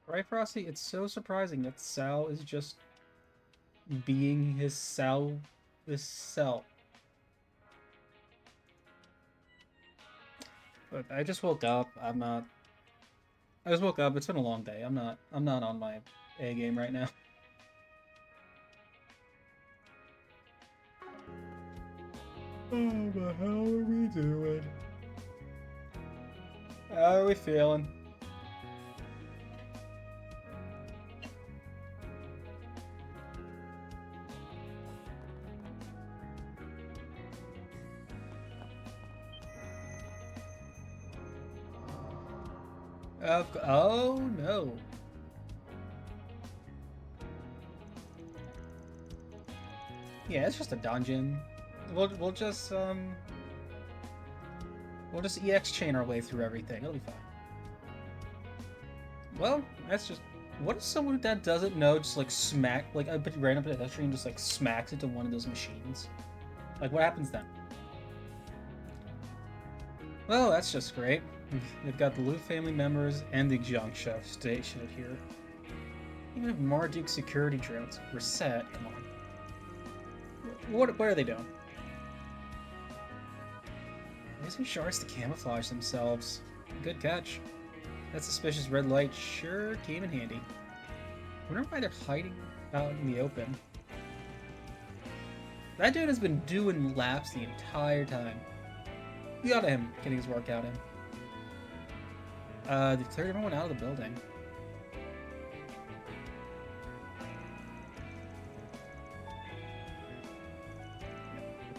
Right, Frosty? It's so surprising that Sal is just being his Sal, this self. But I just woke up. I'm not. I just woke up. It's been a long day. I'm not. I'm not on my A game right now. Oh, but how are we doing? How are we feeling? Oh no. Yeah, it's just a dungeon. We'll just EX chain our way through everything. It'll be fine. Well, that's just. What if someone that doesn't know just like smack like a random pedestrian just like smacks into one of those machines? Like what happens then? Well, that's just great. They've got the Lu family members and the Jiang chef stationed here. Even if Marduke's security drones were set, come on. What are they doing? Using shards to camouflage themselves. Good catch. That suspicious red light sure came in handy. I wonder why they're hiding out in the open. That dude has been doing laps the entire time. We got him getting his workout in. They cleared everyone out of the building.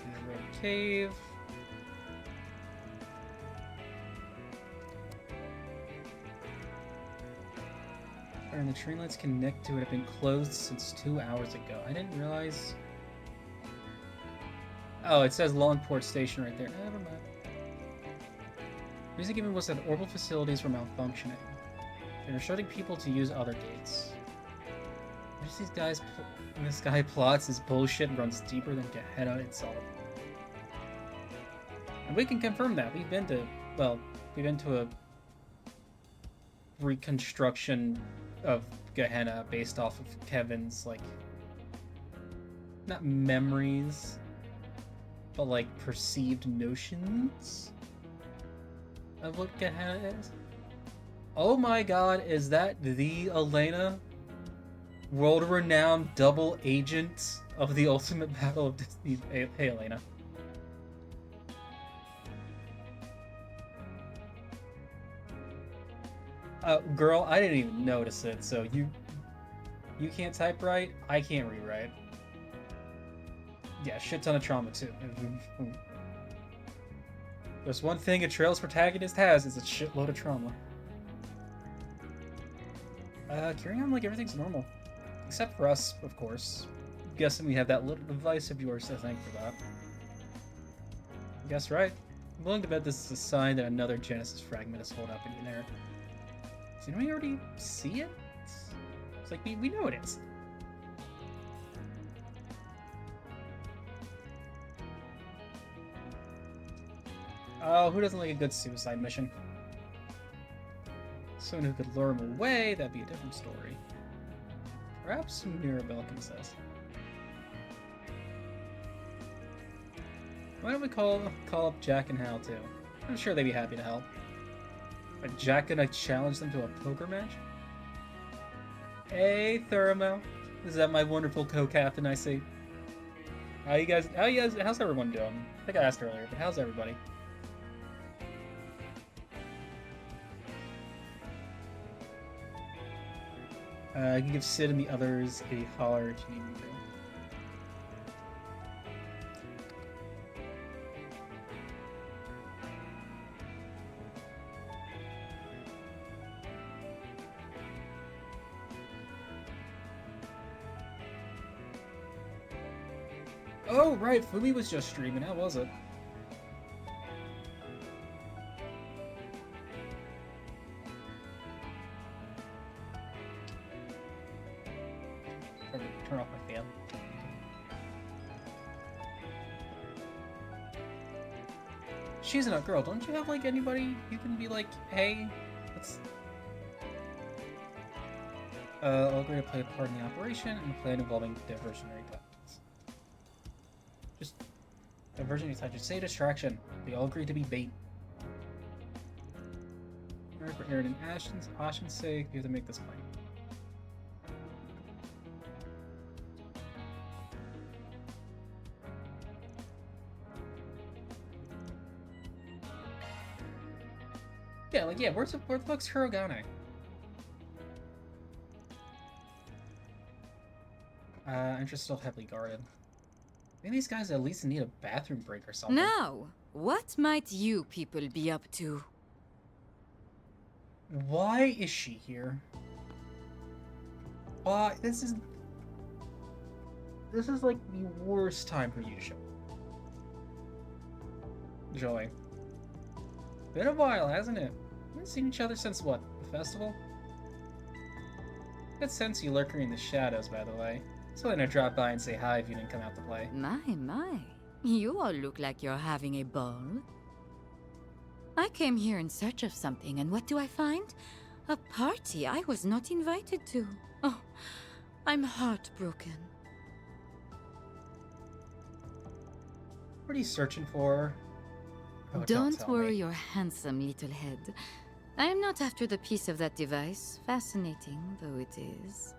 In the red cave. And the train lights connect to it have been closed since 2 hours ago. I didn't realize. Oh, it says Longport Station right there. Never mind. The reason given was that orbital facilities were malfunctioning. They were shutting people to use other gates. Just these guys. This guy plots his bullshit and runs deeper than Gehenna itself. And we can confirm that. We've been to a reconstruction of Gehenna based off of Kevin's, like, not memories, but like perceived notions of what Gehenna is. Oh my god, is that the Elena? World-renowned double agent of the Ultimate Battle of Disney. Hey, Elena. Girl, I didn't even notice it, so you can't type right, I can't rewrite. Yeah, shit ton of trauma too. There's one thing a Trails protagonist has is a shitload of trauma. Carrying on like everything's normal. Except for us, of course. I'm guessing we have that little device of yours to thank for that. Guess right. I'm willing to bet this is a sign that another Genesis fragment is holed up in there. Didn't we already see it? It's like, we know it is. Oh, who doesn't like a good suicide mission? Someone who could lure him away, that'd be a different story. Perhaps Mirabelle can assist. Why don't we call up Jack and Hal too? I'm sure they'd be happy to help. Are Jack gonna challenge them to a poker match? Hey, Thermo. Is that my wonderful co-captain I see? How's everyone doing? I think I asked earlier, but how's everybody? You can give Sid and the others a holler if you need me to. Oh, right, Fumi was just streaming. How was it? Turn off my fan. She's not a girl. Don't you have, like, anybody you can be like, hey, let's... All agree to play a part in the operation and a plan involving diversionary tactics. Just diversionary tactics. Say distraction. They all agree to be bait. For Aaron and Ashen's sake, we have to make this plan. Yeah, like, yeah, where the fuck's Kurogane? Entrance still heavily guarded. Maybe these guys at least need a bathroom break or something. Now, what might you people be up to? Why is she here? Why? This is like the worst time for you to show up. Joy. Been a while, hasn't it? We haven't seen each other since what? The festival? Good sense you lurking in the shadows, by the way. So I'm gonna drop by and say hi if you didn't come out to play. My. You all look like you're having a ball. I came here in search of something, and what do I find? A party I was not invited to. Oh, I'm heartbroken. What are you searching for? Oh, Don't worry your handsome little head. I am not after the piece of that device, fascinating though it is.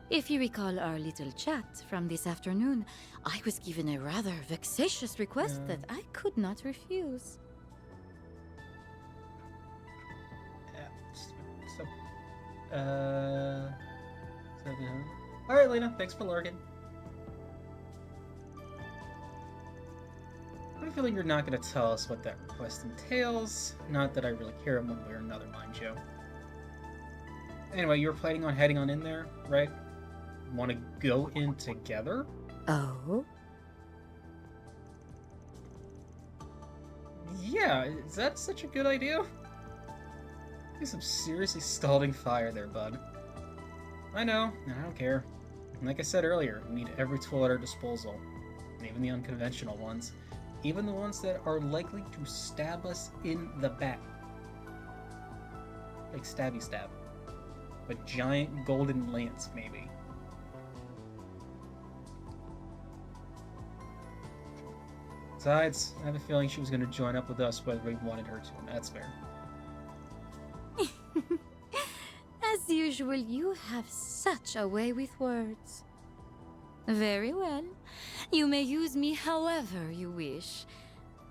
If you recall our little chat from this afternoon, I was given a rather vexatious request that I could not refuse. Alright, Lena, thanks for lurking. I have a feeling you're not going to tell us what that request entails. Not that I really care one way or another, mind you. Anyway, you were planning on heading on in there, right? Want to go in together? Oh? Yeah, is that such a good idea? Do some seriously scalding fire there, bud. I know, and I don't care. Like I said earlier, we need every tool at our disposal. And even the unconventional ones. Even the ones that are likely to stab us in the back. Like stabby stab. A giant golden lance, maybe. Besides, I have a feeling she was going to join up with us whether we wanted her to, and that's fair. As usual, you have such a way with words. Very well. You may use me however you wish.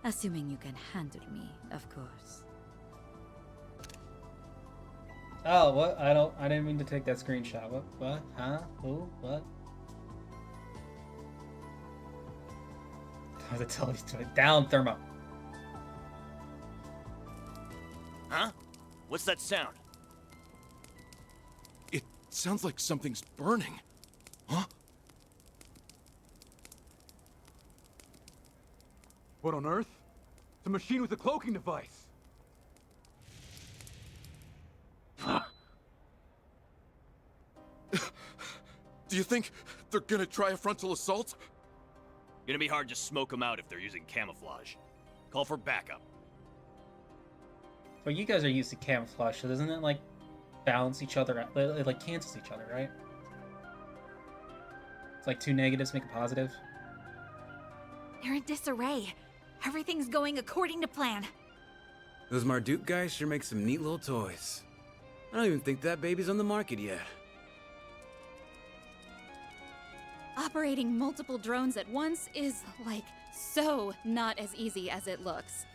Assuming you can handle me, of course. Oh, what? I didn't mean to take that screenshot. What? Huh? Who? What? I have to tell you to it down, Thermo. Huh? What's that sound? It sounds like something's burning. Huh? What on earth? It's a machine with a cloaking device. Do you think they're gonna try a frontal assault? Gonna be hard to smoke them out if they're using camouflage. Call for backup. But you guys are used to camouflage, so doesn't it, like, balance each other out? It, like, cancels each other, right? It's like two negatives make a positive. They're in disarray. Everything's going according to plan. Those Marduk guys sure make some neat little toys. I don't even think that baby's on the market yet. Operating multiple drones at once is, like, so not as easy as it looks.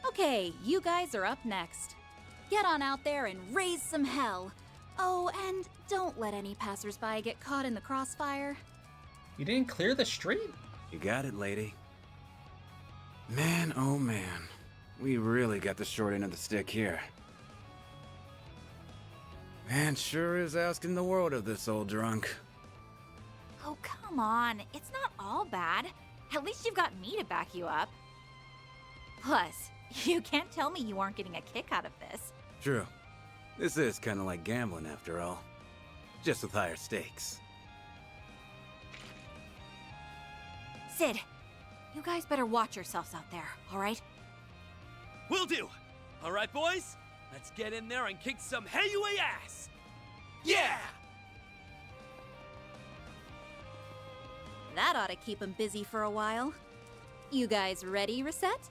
Okay, you guys are up next. Get on out there and raise some hell. Oh, and don't let any passersby get caught in the crossfire. You didn't clear the street? You got it, lady. Man, oh man. We really got the short end of the stick here. Man sure is asking the world of this old drunk. Oh, come on. It's not all bad. At least you've got me to back you up. Plus, you can't tell me you aren't getting a kick out of this. True. This is kind of like gambling after all. Just with higher stakes. Sid, you guys better watch yourselves out there, all right? Will do! Alright, boys? Let's get in there and kick some Heyway ass! Yeah! That ought to keep him busy for a while. You guys ready, Reset?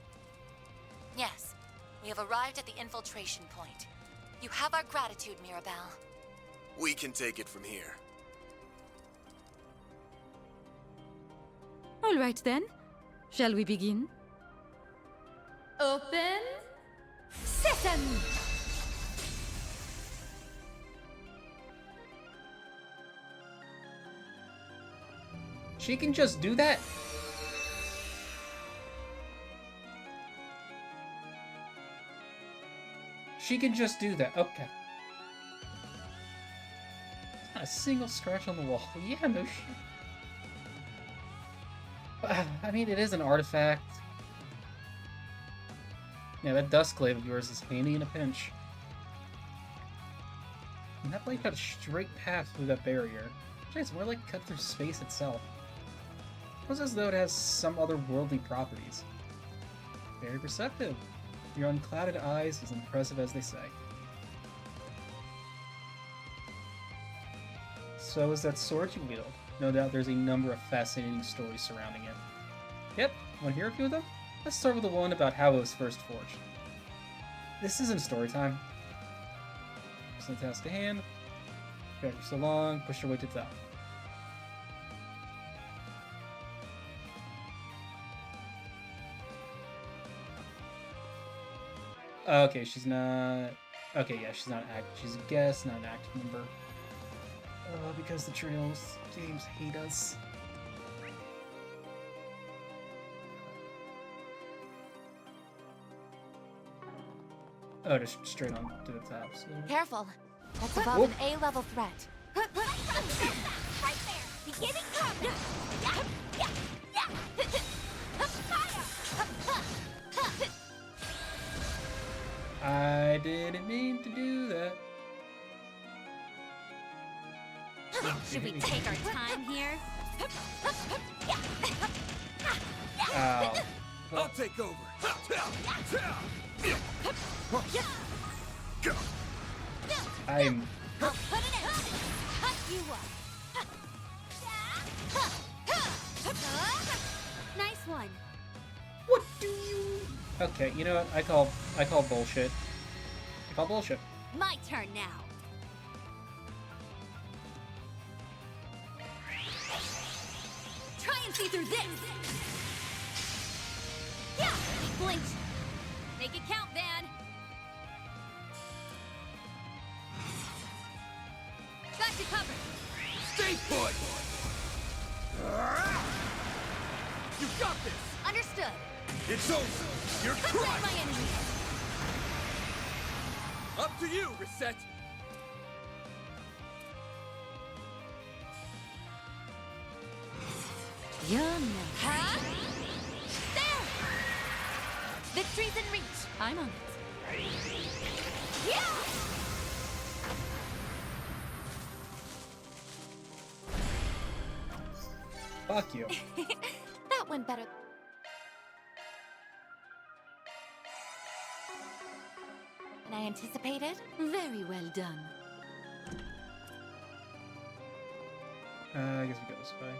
Yes, we have arrived at the infiltration point. You have our gratitude, Mirabelle. We can take it from here. All right then. Shall we begin? Open sesame! She can just do that? She can just do that. Okay. Not a single scratch on the wall. Yeah, no shit. I mean, it is an artifact. Yeah, that dust glaive of yours is handy in a pinch. And that blade got a straight path through that barrier. Actually, it's more like cut through space itself. Almost as though it has some otherworldly properties. Very perceptive. Your unclouded eyes is impressive as they say. So is that sword you wield. No doubt there's a number of fascinating stories surrounding it. Yep, want to hear a few of them? Let's start with the one about how it was first forged. This isn't story time. Just a task at hand. Drag for so long, push your way to the top. Okay, she's not... Okay, yeah, she's not an act. She's a guest, not an active member. Because the Trails games hate us. Oh, just straight on to the top. So. Careful. That's above Whoop. an A-level threat. Right there! Beginning combat! I didn't mean to do that. Should we take our time here? Ow. I'll take over. I'm... I'll put an end to this. Cut you up. Nice one. What do you... Okay, you know what? I call bullshit. I call bullshit. My turn now. Try and see through this. Yeah, he blinked. Make it count, Van. Got you covered. Stay put! You got this! Understood. It's over! You're Cut crushed! my enemy. Up to you, Reset! Yum. Huh? There! Victory's in reach. I'm on it. Yeah! Fuck you. That went better. Than I anticipated. Very well done. I guess we go this way.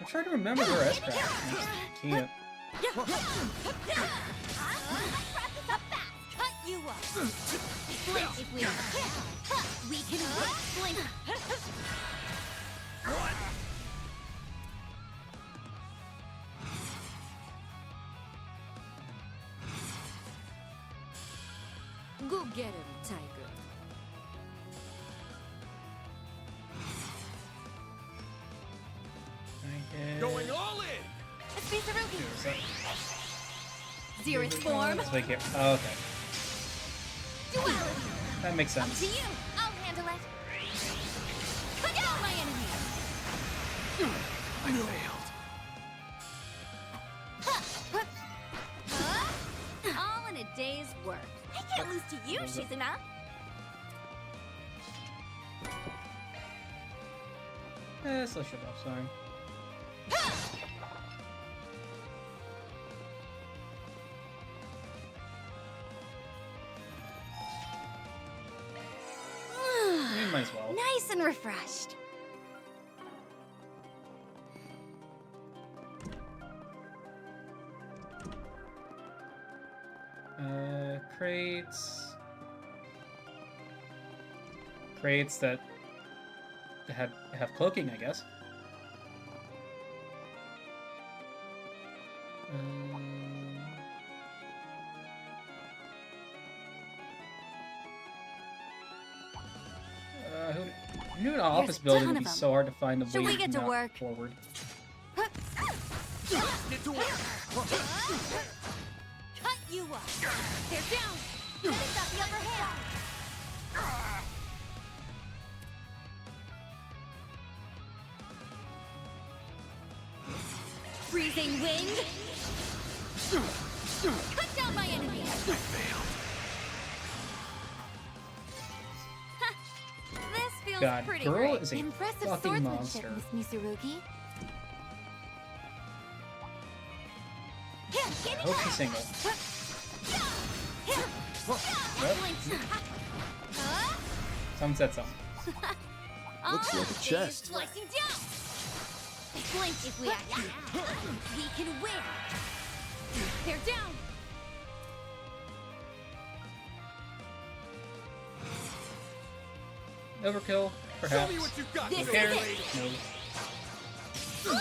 I'm trying to remember her S-Craft. Can't. Cut you up. Blink if we can blink. Go get him, Tiger. Going all in! Let's be Sarugi. Is that... Zereth form. Let's make it... Oh, okay. Duality. That makes Up to sense. you. I'll handle it. Cut down my enemy. I failed. All in a day's work. I can't lose to you, Shizuna. Slow shit up, sorry. Might as well. Nice and refreshed. Crates. Crates that have cloaking, I guess. Who knew an office building would be so hard to find the way Should we get to work? forward? Get to work. Cut you up. They're down. They've got the upper hand. Freezing wind. Cut down my enemy. This feels God, pretty girl great. is a Impressive fucking swordsmanship, monster. Miss Misurugi. I hope she's single. Someone said something. Looks like a chest. Slicing down. Flinch if we act now. We can win. They're down. Overkill, perhaps. Show me what you got. This Who is cares? it. No.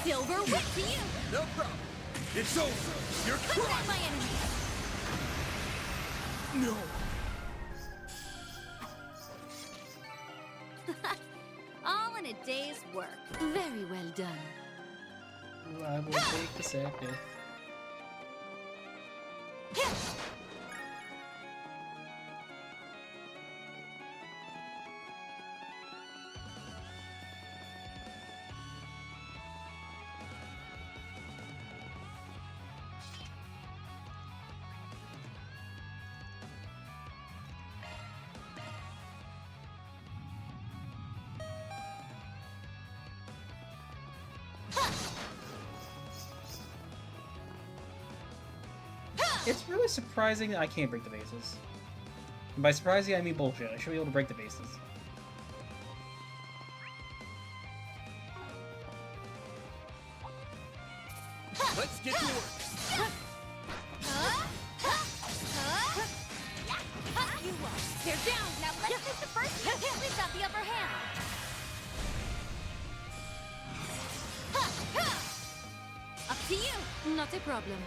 Silver whip to you. No problem. It's over. You're Cut down crushed. my enemy. No. All in a day's work. Very well done. I will take the second. It's really surprising that I can't break the bases. And by surprising, I mean bullshit. I should be able to break the bases. Let's get to work. Cut you up. They're down. Now let's take the first hit. We've got the upper hand. Up to you. Not a problem.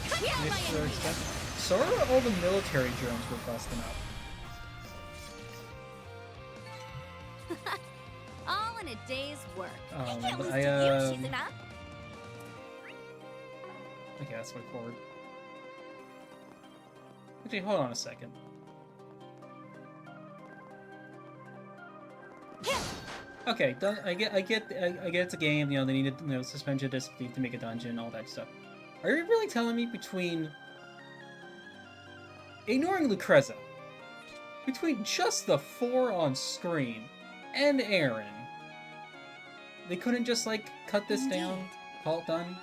Cut down my If they're enemy. expensive. So are all the military drones we're busting up. All in a day's work. Oh, Can't but lose I, to you, Shizuna. Okay, that's way forward. Actually, hold on a second. Okay, I get it's a game. You know, they needed suspension disbelief to make a dungeon, all that stuff. Are you really telling me between ignoring Lucrezza, between just the 4 on screen and Aaron, they couldn't just like cut this down, call it done?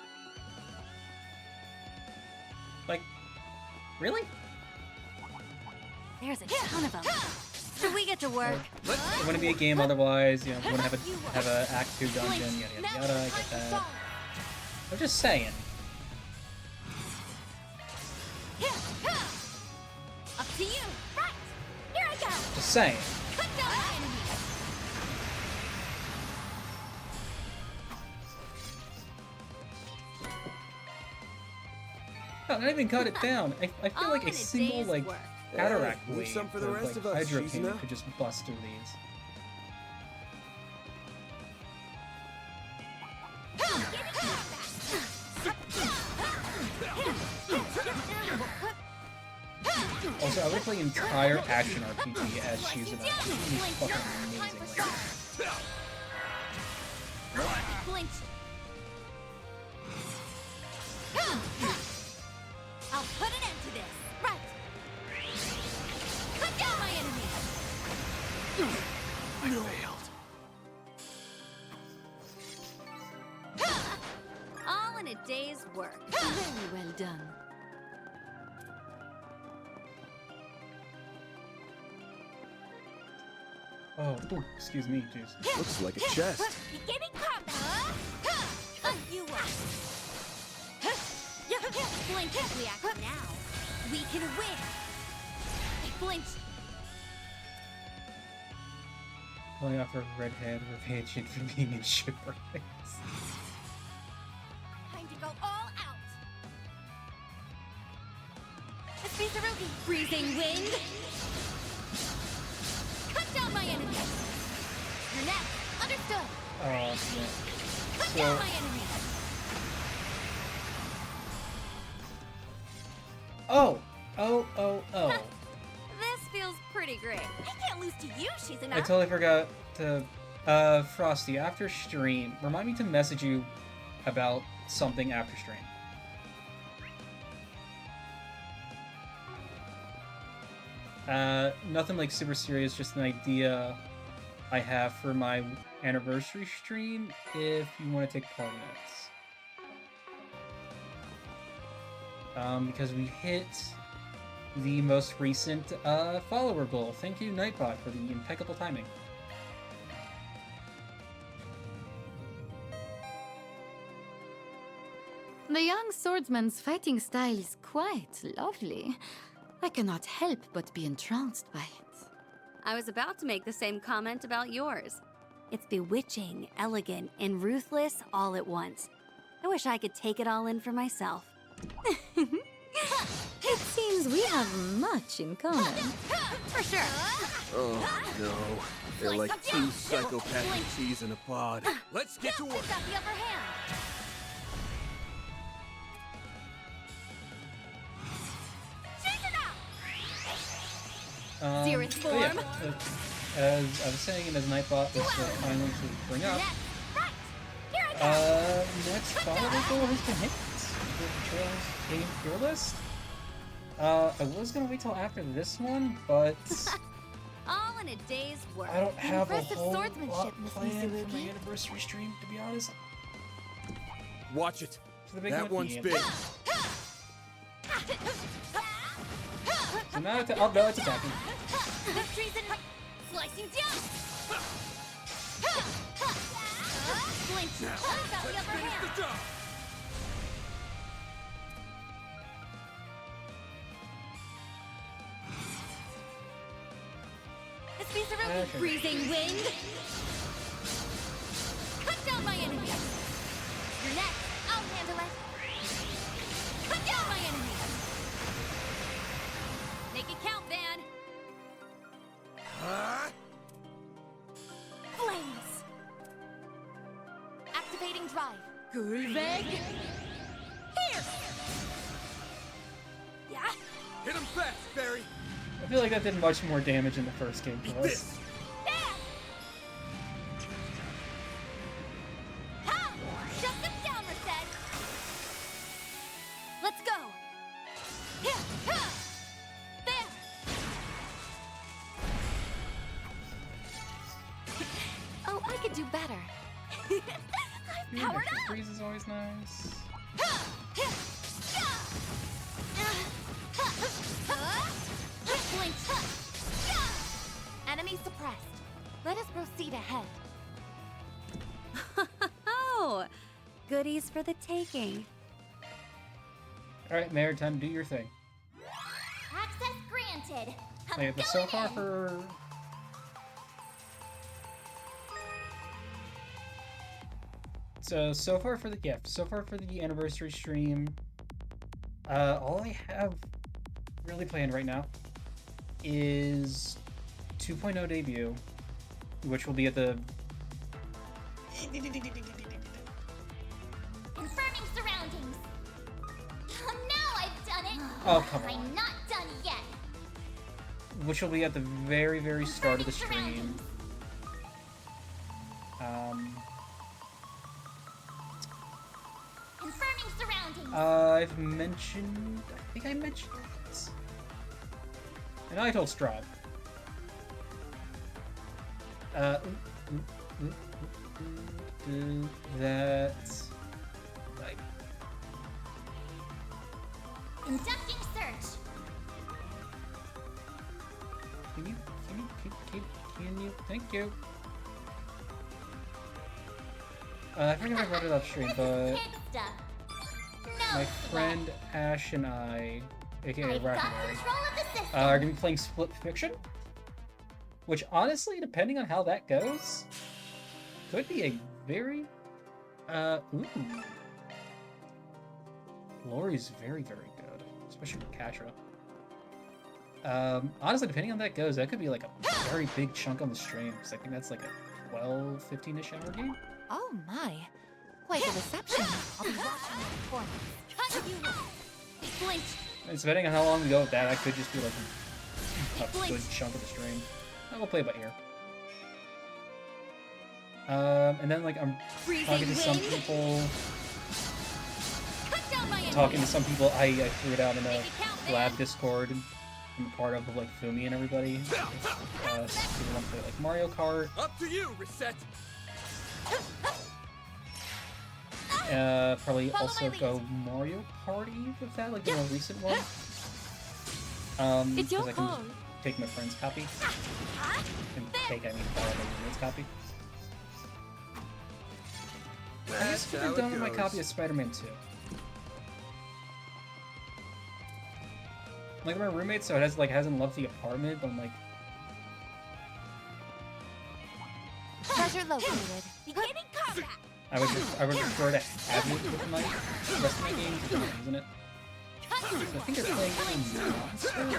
Like, really? There's a ton of them. Should we get to work? It wouldn't be a game otherwise. You know, wouldn't have a Act 2 dungeon. Yada yada yada. I get that. I'm just saying. Up to you. Right. Here I go. Just saying. Cut down my enemy. No, not even cut it down. I feel All like in a a single day's like work. cataract leave wave some for the of, rest like, of us, Hydro Shizuna. Cannon could just bust through these. Also, I would play entire action RPG as Shizuna. He's fucking amazing. Like, Flinch. I'll put an end to this. Right. Cut down my enemy. I failed. All in a day's work. Very well done. Oh, ooh, excuse me, jeez. Looks like a chest. Beginning combat. You blink if we act now. We can win. Blink. Pulling off her red hand, revenge for being in shipwrecks. Time to go all out. Miss freezing wind. Cut down my enemy. You're next. Understood. Oh, yeah. Cut down my enemy. Oh. This feels pretty great. I can't lose to you, she's enough. I totally forgot to, Frosty, after stream, remind me to message you about something after stream. Nothing like super serious, just an idea I have for my anniversary stream, if you want to take part in it. Because we hit the most recent follower goal. Thank you, Nightbot, for the impeccable timing. The young swordsman's fighting style is quite lovely. I cannot help but be entranced by it. I was about to make the same comment about yours. It's bewitching, elegant, and ruthless all at once. I wish I could take it all in for myself. It seems we have much in common. For sure. Oh, no. They're like two psychopathic cheese in a pod. Let's get to work. I've got the upper hand. Chase it out. But form. yeah, as I was saying, and as Nightbot was so kindly to bring up, Right. Here I go. next follower goal has been hit. The Trails Game Pure List. I was gonna wait till after this one, but All in a day's work. I don't have a Impressive whole swordsmanship, lot Miss planned for my Mizuki. anniversary stream, to be honest. Watch it. So the big That one- one's yeah. big. So now it's attacking. Victory's in slicing down. Blink. Now, I've got the let's upper finish hand. the job. This piece of Okay. freezing wind. Cut down my enemy. You're next. I'll handle it. Cut down my enemy. Make it count, Van. Flames. Activating drive. Gulveg. Here. Yeah. Hit him fast, Fairy. I feel like that did much more damage in the first game Eat for us. this. There. Ha! Shut them down, Merced. Let's go. Here. Ha! There. Oh, I could do better. I've powered Extra up. freeze is always nice. Blink. Enemy suppressed. Let us proceed ahead. Oh, goodies for the taking. Alright, Mayor, time to do your thing. Access granted. Okay, but so far for... So far for the anniversary stream, all I have really planned right now is 2.0 debut, which will be at the... Confirming surroundings. Now I've done it. Oh, come on. I'm not done yet. Which will be at the very, very start of the stream. Confirming surroundings. I've mentioned... I think I mentioned it. And I told Strahd. That... Conducting search. Can Thank you. I forget if I brought it up stream, but my friend Ash and I, aka Rackberry, are gonna be playing Split Fiction, which honestly, depending on how that goes, could be a very, ooh. Lori's very, very good, especially with Katra. Honestly, depending on how that goes, that could be like a very big chunk on the stream, because I think that's like a 12, 15-ish hour game. Oh my, quite a reception. I'll be watching your performance. And depending on how long we go with that, that could just be like a good chunk of the stream. We'll play it by ear. And then like I'm talking to some people. I threw it out in a lab Discord. I'm part of like Fumi and everybody. People want to play like Mario Kart. Up to you, Reset. Probably also go Mario Party with that, like the more recent one. It's your because I can call. just take my friend's copy. And take, I mean, borrow my roommate's copy. I used to have done with my copy of Spider-Man 2. Like my roommate, so it has like hasn't left the apartment, but I'm like, Treasure located. Beginning combat. I would prefer to have it with my rest of my games, but I'm not using it. So I think they're playing Monster Hunter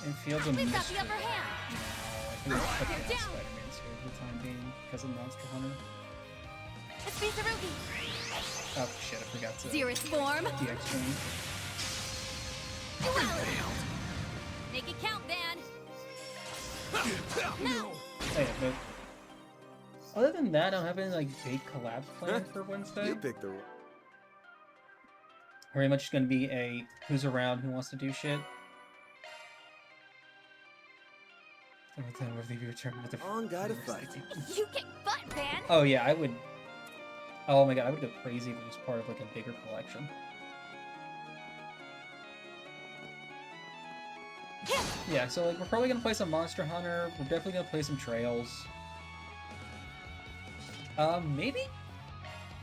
and Fields of Mystery. No, I think they're putting out Spider-Man 2 for the time being because of Monster Hunter. Oh shit, I forgot to Dearest form. DX change. Make it count, Van. Hey, but other than that, I don't have any like big collabs planned for Wednesday. You picked the one. Very much going to be a who's around, who wants to do shit. On gotta fight. You kick butt, Van. Oh yeah, I would. Oh my god, I would go crazy if it was part of like a bigger collection. Yeah, so like we're probably gonna play some Monster Hunter. We're definitely gonna play some Trails. Maybe.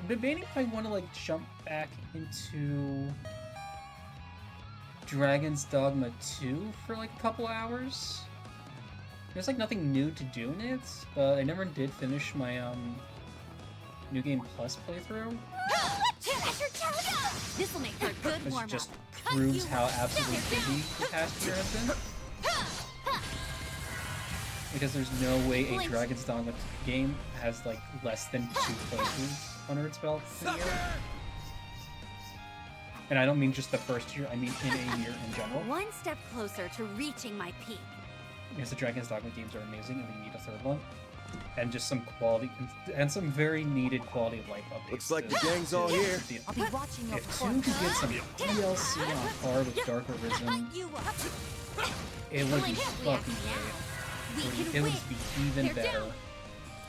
I'm debating if I want to like jump back into Dragon's Dogma 2 for like a couple hours. There's like nothing new to do in it, but I never did finish my New Game Plus playthrough. This will make for a good Which warm-up. just proves how absolutely busy the past year has been. Because there's no way a Dragon's Dogma game has like less than 2 playthroughs under its belt in a year. And I don't mean just the first year, I mean in a year in general. One step closer to reaching my peak. Because the Dragon's Dogma games are amazing and we need a third one. And just some quality, and some very needed quality of life updates. Looks like the gang's all here. I'll be watching your If 2 performance. could get some DLC on par with Dark Arisen, it would be fucking great. It would be even better.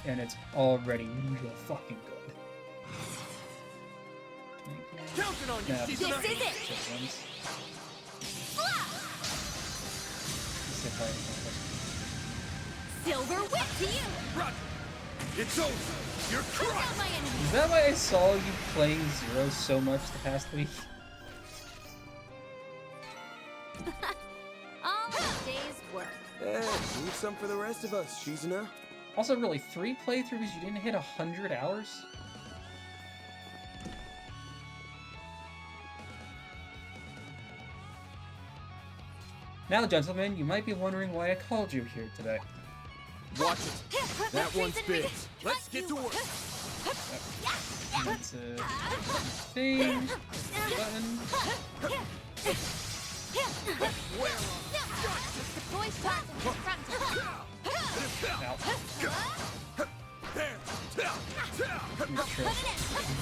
And it's already real fucking good. Counting on you, Nah, Shizuna. This is it. shit ones. Let's see if I can Silver whip to you. Roger. It's over. You're Cut down crushed. my enemy. Is that why I saw you playing Zero so much the past week? All a day's work. Leave some for the rest of us, Shizuna. Also, really, 3 playthroughs, you didn't hit 100 hours? Now, gentlemen, you might be wondering why I called you here today. Watch it. That one's big. Let's get to work. That's thing. Button. Deploy stars in the front. Now, There. true.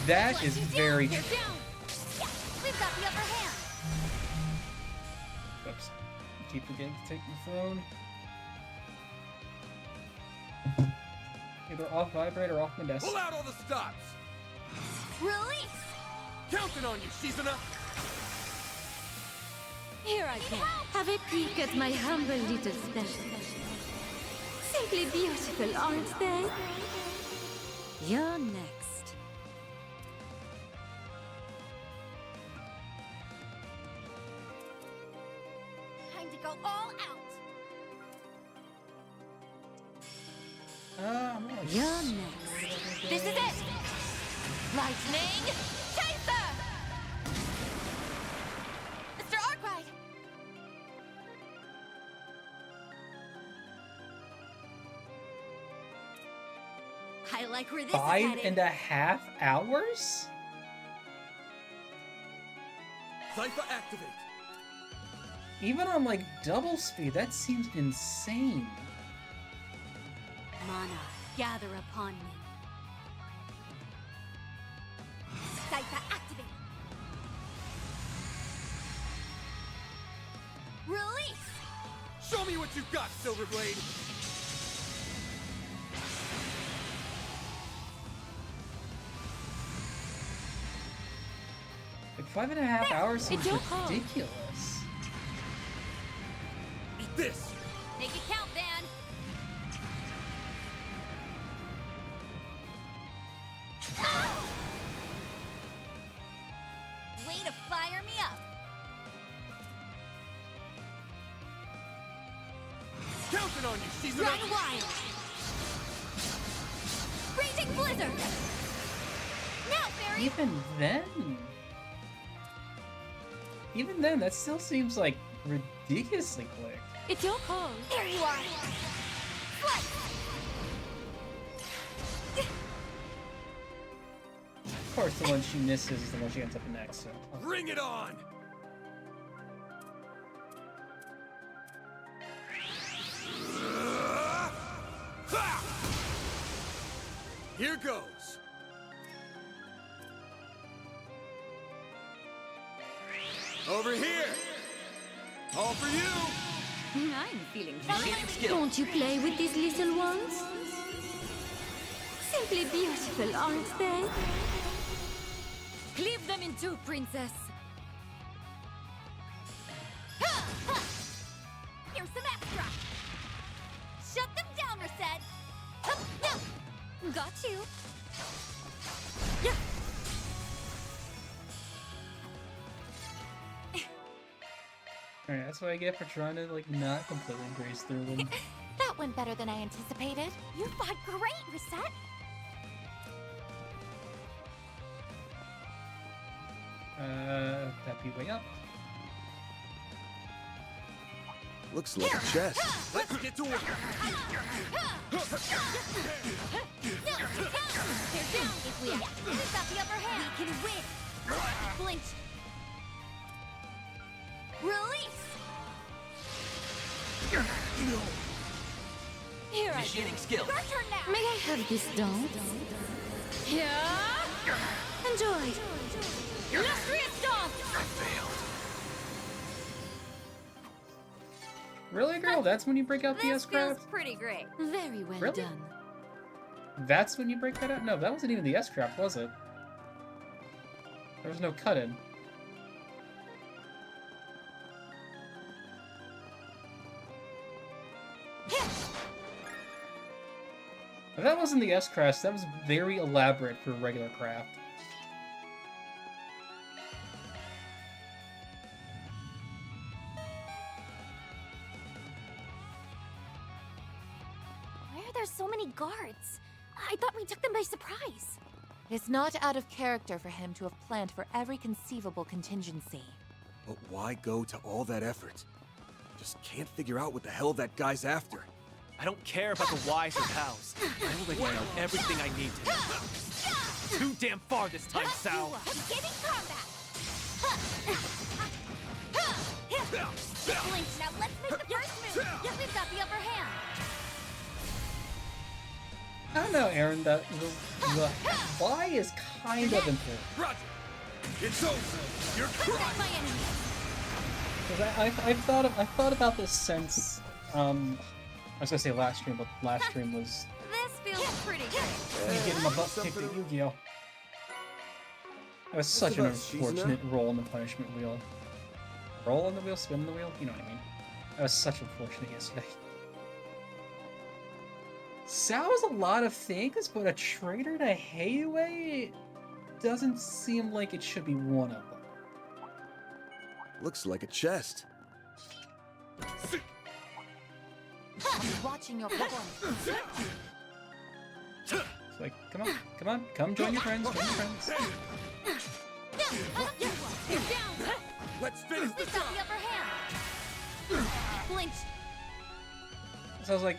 That is very You're true. down. We've got the upper hand. Oops. Keep forgetting to take my phone. Either off vibrate or off my desk. Pull out all the stops. Release. Counting on you, Shizuna. Here I come. Have a peek at my humble little special. Simply beautiful, aren't they? You're next. Time to go all out. You're next. This is it. Lightning Chaser. Mr. Arkwright. I like where this is 5.5 hours? Zypher activate. Even on like double speed, that seems insane. Mana, gather upon me. Cypher activate. Release. Show me what you got, Silverblade! Like 5.5 hours seems It's your call. ridiculous. Eat this! Make it count, Van. Way to fire me up. Counting on you, season Run wild. Raging blizzard. Now, fairy. Even then, that still seems like ridiculously quick. It's your call. There you are. Flight. Of course, the one she misses is the one she ends up next. So. Bring it on! Here goes! Over here! All for you! I'm feeling free. Don't you play with these little ones? Simply beautiful, aren't they? Cleave them in two, princess. Here's some extra. Shut them down, Reset. Hup, no. Got you. Alright, that's what I get for trying to like not completely graze through them. That went better than I anticipated. You fought great, Reset. That'd be way up. Looks like a chest. Let's get to work! They're down if we act. We've got the upper hand. We can win. Flinch. Release. Here I Initiating skill. Your turn now. May I have this dance? Yeah. Enjoy. Illustrious stomp. Really, girl? That's when you break out the This feels S-Craft? pretty great. Very well Really? done. That's when you break that out? No, that wasn't even the S-Craft, was it? There was no cut-in. If that wasn't the S-Craft, that was very elaborate for regular craft. Why are there so many guards? I thought we took them by surprise. It's not out of character for him to have planned for every conceivable contingency. But why go to all that effort? Just can't figure out what the hell that guy's after. I don't care about the whys or hows. I already know everything I need to know. Too damn far this time, Sal. Beginning combat. Flinch. Now let's make the first move. We've got the upper hand. I don't know, Aaron, the why is kind of important. Roger! It's over! You're Protect my enemy. Because I've thought about this since I was gonna say last stream, but last stream was This feels pretty great. me getting my butt kicked at Yu-Gi-Oh! That was such an about cheesing unfortunate roll in the punishment wheel. roll on the wheel, spin the wheel. You know what I mean. That was such unfortunate yesterday. Sao is a lot of things, but a traitor to Heiwei doesn't seem like it should be one of them. Looks like a chest. I'll be watching your performance. It's like, come on, come join your friends, Let's finish the Got the upper hand. Flinch. So I was like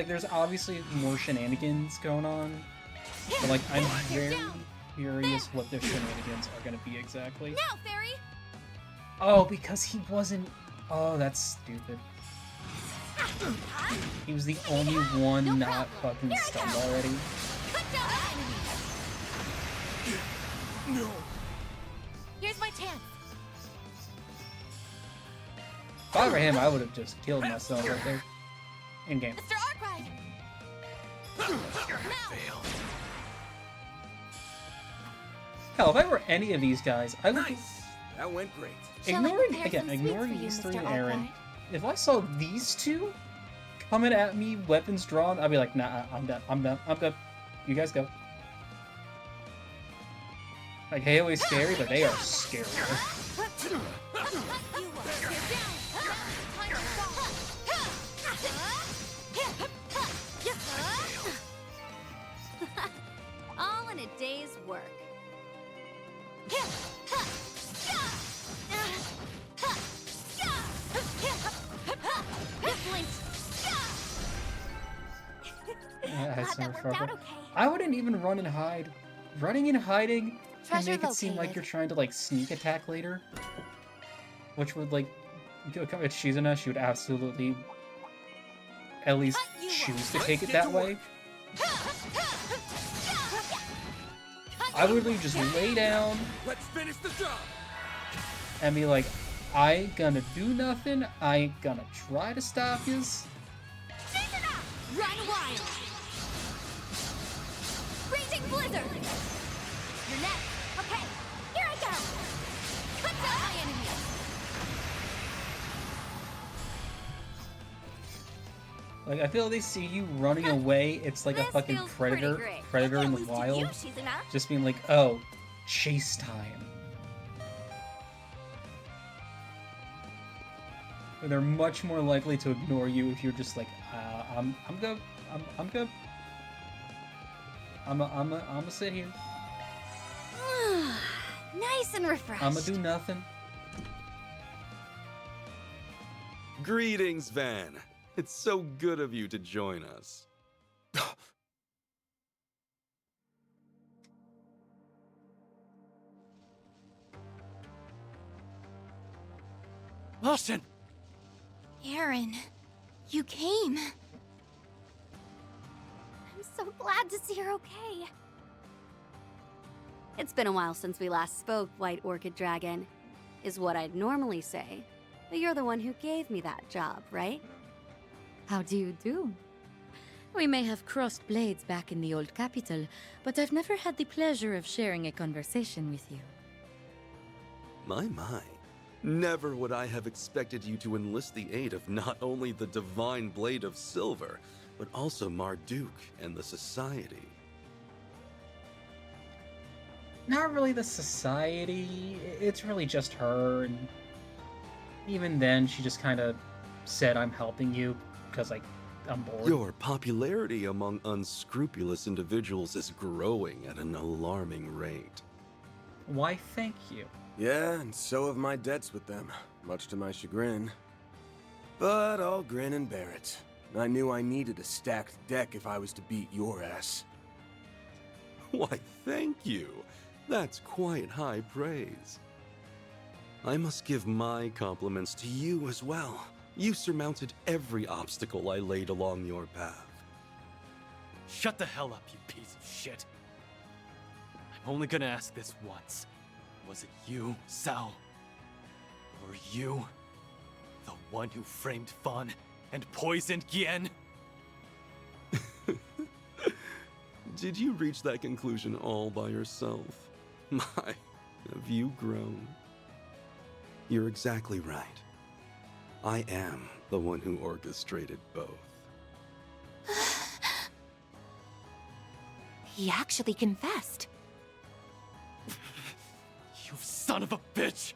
there's obviously more shenanigans going on, but like I'm very curious what their shenanigans are gonna be exactly. Now, fairy. Oh, because he wasn't. Oh, that's stupid. He was the only one not fucking stunned already. Cut down the enemy. No. Here's my chance. If I were him, I would have just killed myself right there. In game. Mr. Arkwright. Hell, if I were any of these guys, I would. That went great. Ignoring these three and Aaron, if I saw these two coming at me, weapons drawn, I'd be like, nah, I'm done. You guys go. Like, Heiwei's scary, but they are scarier. All in a day's work. Yeah, it's Glad no that worked trouble. out okay. I wouldn't even run and hide. Running and hiding can Treasure make it seem like located. you're trying to like sneak attack later, which would like come at Shizuna, she would absolutely at least choose to take it that way. I would literally just lay down Let's finish the job. and be like, I ain't gonna do nothing. I ain't gonna try to stop yous. Run wild. Raging blizzard. You're next. Okay, here I go. Cut down my enemy. Like, I feel they see you running away, it's like a This fucking feels pretty predator great. in At the least to wild. you, Shizuna. Just being like, oh, chase time. But they're much more likely to ignore you if you're just like, I'm good. I'm good. I'ma sit here. Nice and refreshed. I'ma do nothing. Greetings, Van. It's so good of you to join us. Austin! Aaron, you came. I'm so glad to see you're okay. It's been a while since we last spoke, White Orchid Dragon, is what I'd normally say. But you're the one who gave me that job, right? How do you do? We may have crossed blades back in the old capital, but I've never had the pleasure of sharing a conversation with you. My. Never would I have expected you to enlist the aid of not only the Divine Blade of Silver, but also Marduk and the Society. Not really the society. It's really just her, and even then, she just kind of said, "I'm helping you," because like I'm bored. Your popularity among unscrupulous individuals is growing at an alarming rate. Why, thank you. Yeah, and so have my debts with them, much to my chagrin. But I'll grin and bear it. I knew I needed a stacked deck if I was to beat your ass. Why, thank you. That's quite high praise. I must give my compliments to you as well. You surmounted every obstacle I laid along your path. Shut the hell up, you piece of shit. I'm only gonna ask this once. Was it you, Sao? Or you? The one who framed Fan and poisoned Gien? Did you reach that conclusion all by yourself? My, have you grown? You're exactly right. I am the one who orchestrated both. He actually confessed. You son of a bitch!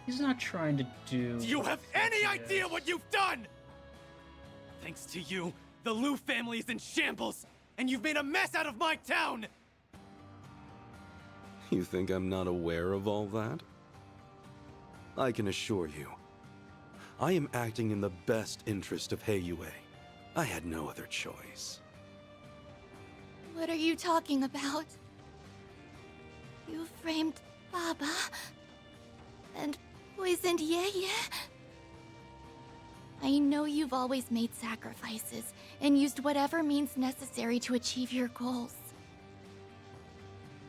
He's not trying to do... Do you have any idea what you've done? Thanks to you, the Liu family is in shambles, and you've made a mess out of my town! You think I'm not aware of all that? I can assure you, I am acting in the best interest of Heiyue. I had no other choice. What are you talking about? You framed Baba and poisoned Yeye. I know you've always made sacrifices and used whatever means necessary to achieve your goals.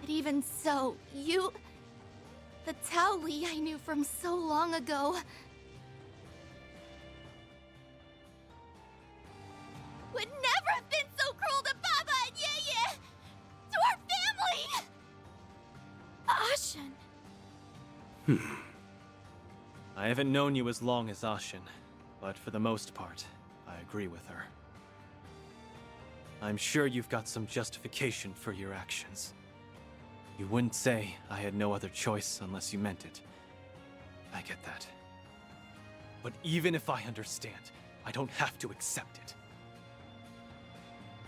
But even so, you... the Tao Li I knew from so long ago... would never have been so cruel to Baba and Yeye! To our family! Ashen. I haven't known you as long as Ashen, but for the most part, I agree with her. I'm sure you've got some justification for your actions. You wouldn't say I had no other choice unless you meant it. I get that. But even if I understand, I don't have to accept it.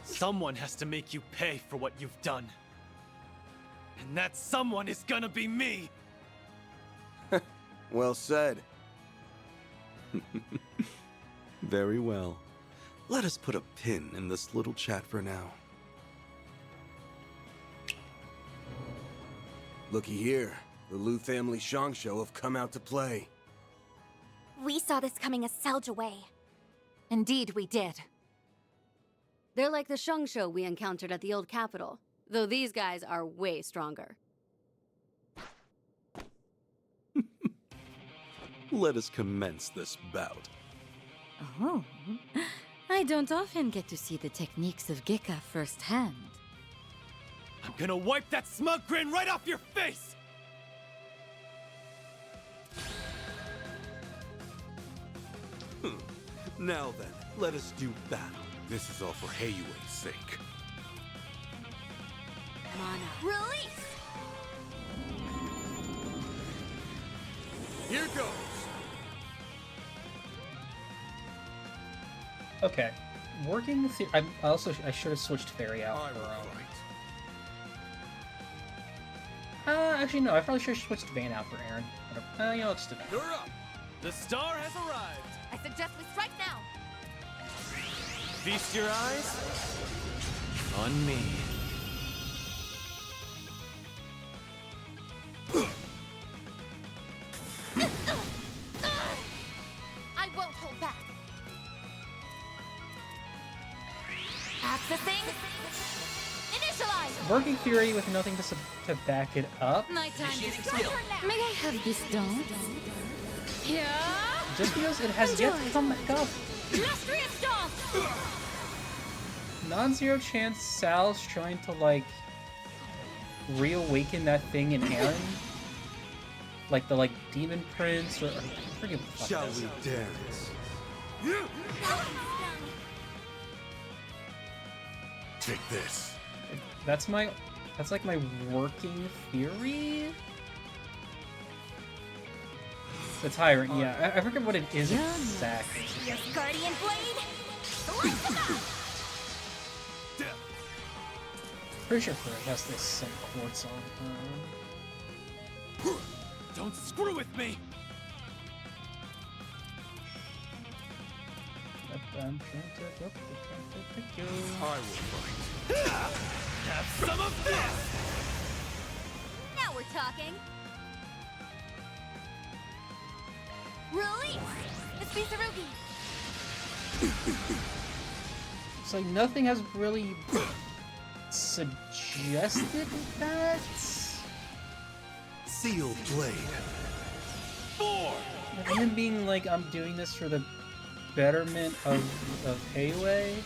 Someone has to make you pay for what you've done. And that someone is gonna be me! Well said. Very well. Let us put a pin in this little chat for now. Looky here. The Liu family Shongsho have come out to play. We saw this coming a Selge away. Indeed, we did. They're like the Shongsho we encountered at the old capital, though these guys are way stronger. Let us commence this bout. Oh, I don't often get to see the techniques of Gekka firsthand. I'm gonna wipe that smug grin right off your face! Now then, let us do battle. This is all for Heiyue's sake. Mana. Release! Here goes! Okay. Working the I should have switched Fairy out I for will fight. actually no, I probably should have switched Vayne out for Aaron. You know, let's do that. You're up! The star has arrived! I suggest we strike now. Feast your eyes on me. I won't hold back. Accessing. Initialize. Working Fury with nothing to back it up. My time is come. May I have this done? Yeah. Just because it has yet to come back up. Illustrious Stomp! Non-zero chance Sal's trying to, like, reawaken that thing in Aaron? Like the, Demon Prince, or I forget what the fuck Shall it is. we dance? Take this. That's like my working theory? The Tyrant, yeah. I forget what it is exactly. Yes, Guardian Blade! Pretty sure Furry has this same quartz on. Don't screw with me! I'm trying to... I will fight. Have some of this! Now we're talking! Release! It's Mitsurugi! It's like nothing has really suggested that. Sealed blade. 4! Like, him being like, I'm doing this for the betterment of Heiyue.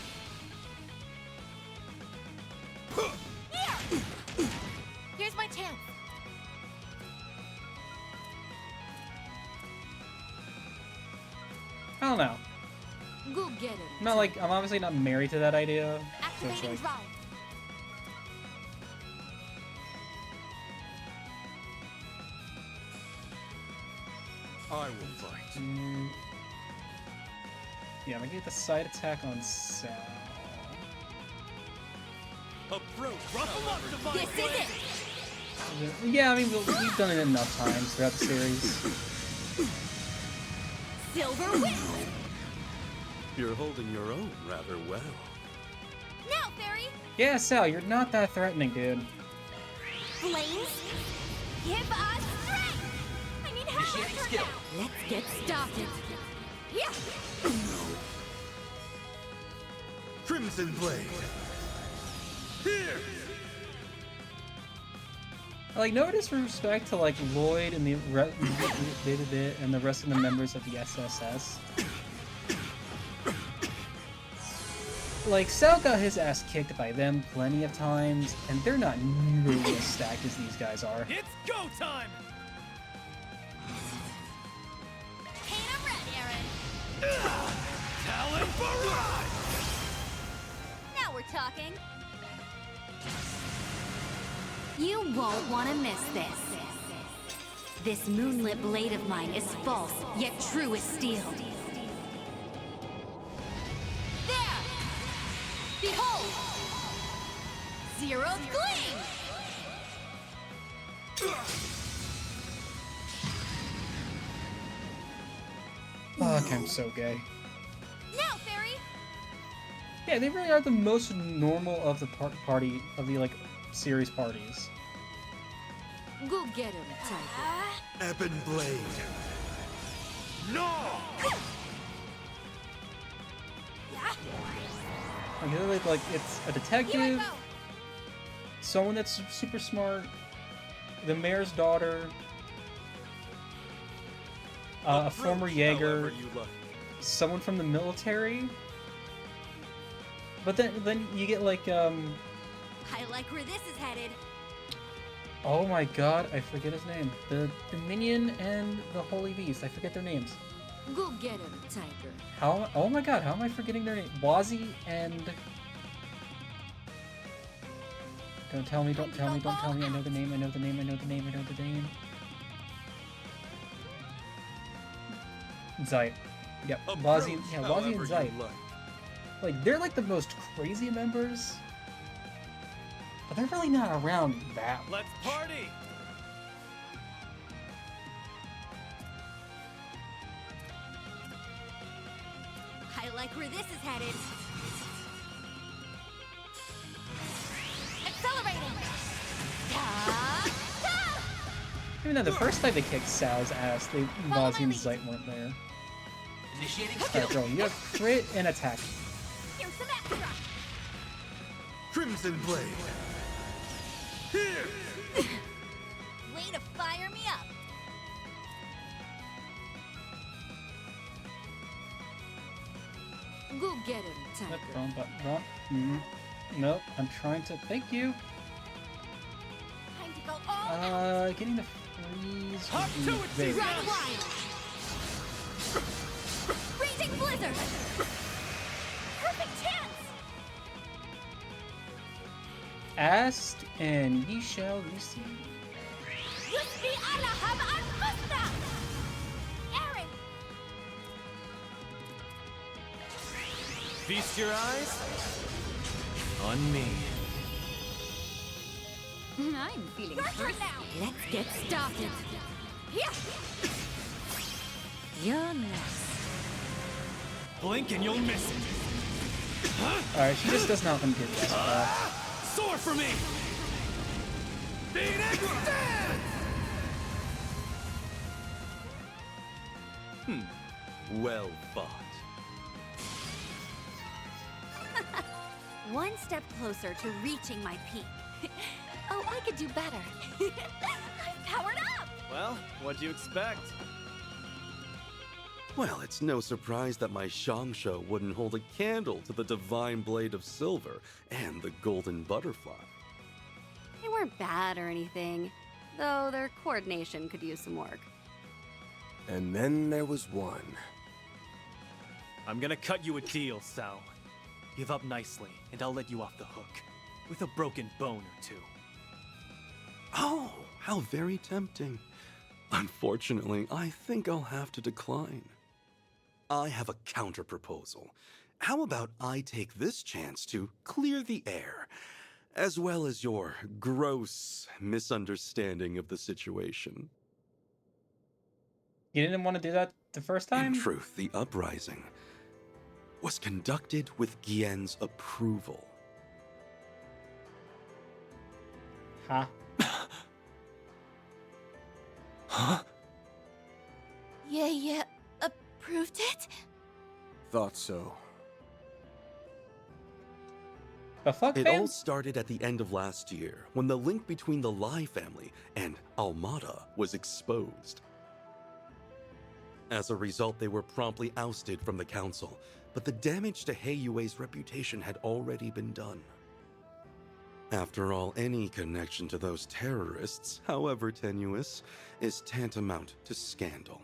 Here's my chance. don't know. Go get him. I'm not like, I'm obviously not married to that idea. So it's Activating like, drive. I will fight. yeah, I'm gonna get the side attack on Sal. Approach. Ruffle up, divine This is blade. it. Yeah, I mean, we've done it enough times throughout the series. Silver win. You're holding your own rather well. Now, Fairy. Yeah, Sal, you're not that threatening, dude. Flames. Give us strength. I mean, how Initiating turn skill. now. Let's get started. Yeah. Crimson Blade. Here! Like, no disrespect to, like, Lloyd and the and the rest of the members of the SSS. Like, Sal got his ass kicked by them plenty of times, and they're not nearly as stacked as these guys are. It's go time. Paint 'em red, Aaron. Talent barrage. Now we're talking. You won't want to miss this. This moonlit blade of mine is false, yet true as steel. There. Behold. Zero gleam. Fuck, I'm so gay. Now, Fairy. Yeah, they really are the most normal of the party, of the, like, series parties. Go get him, Tiger. Ebon Blade. No! Like, it's a detective, someone that's super smart, the mayor's daughter, a former Jaeger, someone from the military. But then you get like I like where this is headed. oh my god, I forget his name. The minion and the holy beast. I forget their names. Go get him, Tiger. How? Oh my god, how am I forgetting their name? Wazi and. Don't tell me, don't tell me, don't tell me. I know the name, I know the name, I know the name, I know the name. Zeit. Yep, Wazi, yeah, Wazi and Zeit. Like, they're like the most crazy members, but they're really not around that much. Let's party. I like where this is headed. Accelerating. Even though the first time they kicked Sal's ass, Wazi and Zeit weren't there. Initiating Alright, girl, you have crit and attack. Here's some extra. Crimson Blade. Here! Way to fire me up. Go get him, Tiger. Nope, wrong button. Wrong. Nope, I'm trying to. Thank you. Time to go all out. Getting the freeze Hop would to be it, very Zero. Run wild. Freezing blizzard. Perfect chance. asked, and ye shall receive. Yusbi Alaham al-Husna. Aaron. Feast your eyes on me. I'm feeling Your turn thirsty. now. Let's get started. Yeah. You're next. Blink and you'll miss it. Alright, she just does not want to get that. Soar for me! Phoenix Dance! Well fought. One step closer to reaching my peak. Oh, I could do better. I'm powered up. Well, what'd you expect? Well, it's no surprise that my Shangsho wouldn't hold a candle to the divine blade of silver and the golden butterfly. They weren't bad or anything, though their coordination could use some work. And then there was one. I'm gonna cut you a deal, Sal. Give up nicely, and I'll let you off the hook. With a broken bone or two. Oh, how very tempting. Unfortunately, I think I'll have to decline. I have a counter-proposal. How about I take this chance to clear the air, as well as your gross misunderstanding of the situation? You didn't want to do that the first time? In truth, the uprising was conducted with Gien's approval. Huh? Huh? Yeah, approved it? Thought so. The fuck, It fam? all started at the end of last year, when the link between the Lai family and Almada was exposed. As a result, they were promptly ousted from the council, but the damage to Heiyue's reputation had already been done. After all, any connection to those terrorists, however tenuous, is tantamount to scandal.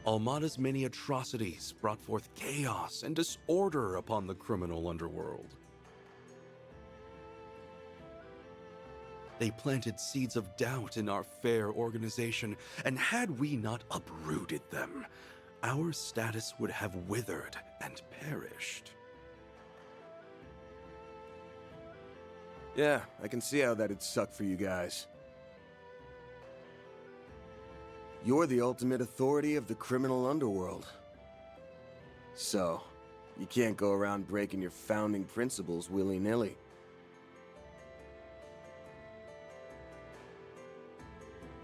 Almada's many atrocities brought forth chaos and disorder upon the criminal underworld. They planted seeds of doubt in our fair organization, and had we not uprooted them, our status would have withered and perished. Yeah, I can see how that'd suck for you guys. You're the ultimate authority of the criminal underworld. So, you can't go around breaking your founding principles willy-nilly.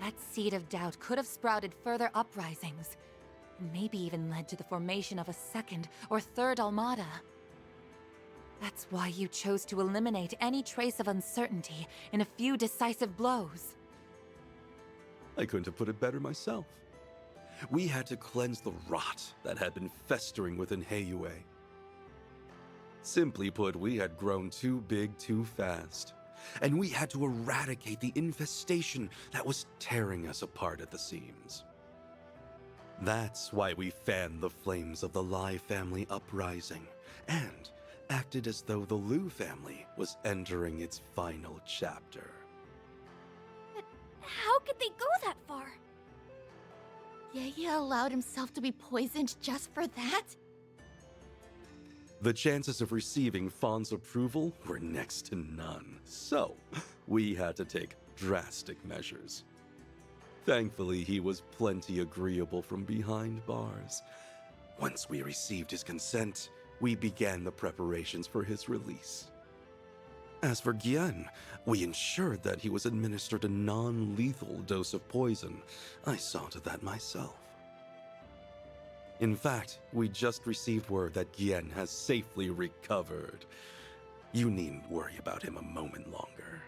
That seed of doubt could have sprouted further uprisings, and maybe even led to the formation of a second or third Almada. That's why you chose to eliminate any trace of uncertainty in a few decisive blows. I couldn't have put it better myself. We had to cleanse the rot that had been festering within Heiyue. Simply put, we had grown too big too fast, and we had to eradicate the infestation that was tearing us apart at the seams. That's why we fanned the flames of the Lai family uprising, and acted as though the Liu family was entering its final chapter. How could they go that far? Yaya allowed himself to be poisoned just for that? The chances of receiving Fawn's approval were next to none, so we had to take drastic measures. Thankfully, he was plenty agreeable from behind bars. Once we received his consent, we began the preparations for his release. As for Gien, we ensured that he was administered a non-lethal dose of poison. I saw to that myself. In fact, we just received word that Gien has safely recovered. You needn't worry about him a moment longer.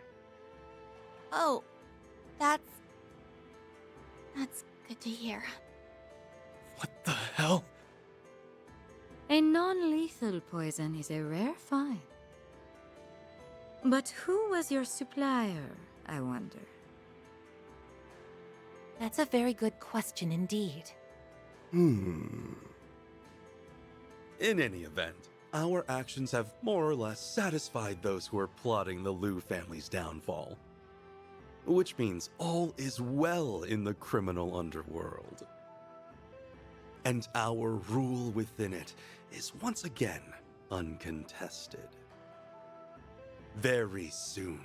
Oh, that's good to hear. What the hell? A non-lethal poison is a rare find. But who was your supplier, I wonder? That's a very good question indeed. In any event, our actions have more or less satisfied those who are plotting the Liu family's downfall. Which means all is well in the criminal underworld. And our rule within it is once again uncontested. Very soon,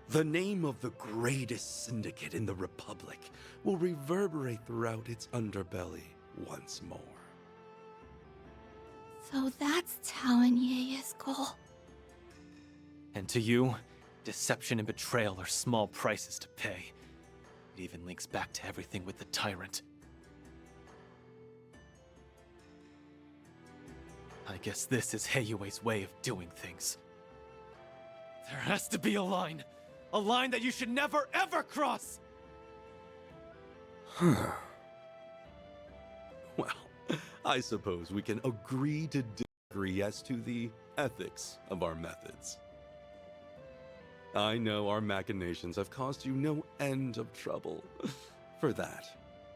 the name of the greatest syndicate in the Republic will reverberate throughout its underbelly once more. So that's Tao and Yaya's goal. And to you, deception and betrayal are small prices to pay. It even links back to everything with the tyrant. I guess this is Heiyue's way of doing things. There has to be a line that you should never ever cross! Well, I suppose we can agree to disagree as to the ethics of our methods. I know our machinations have caused you no end of trouble, For that,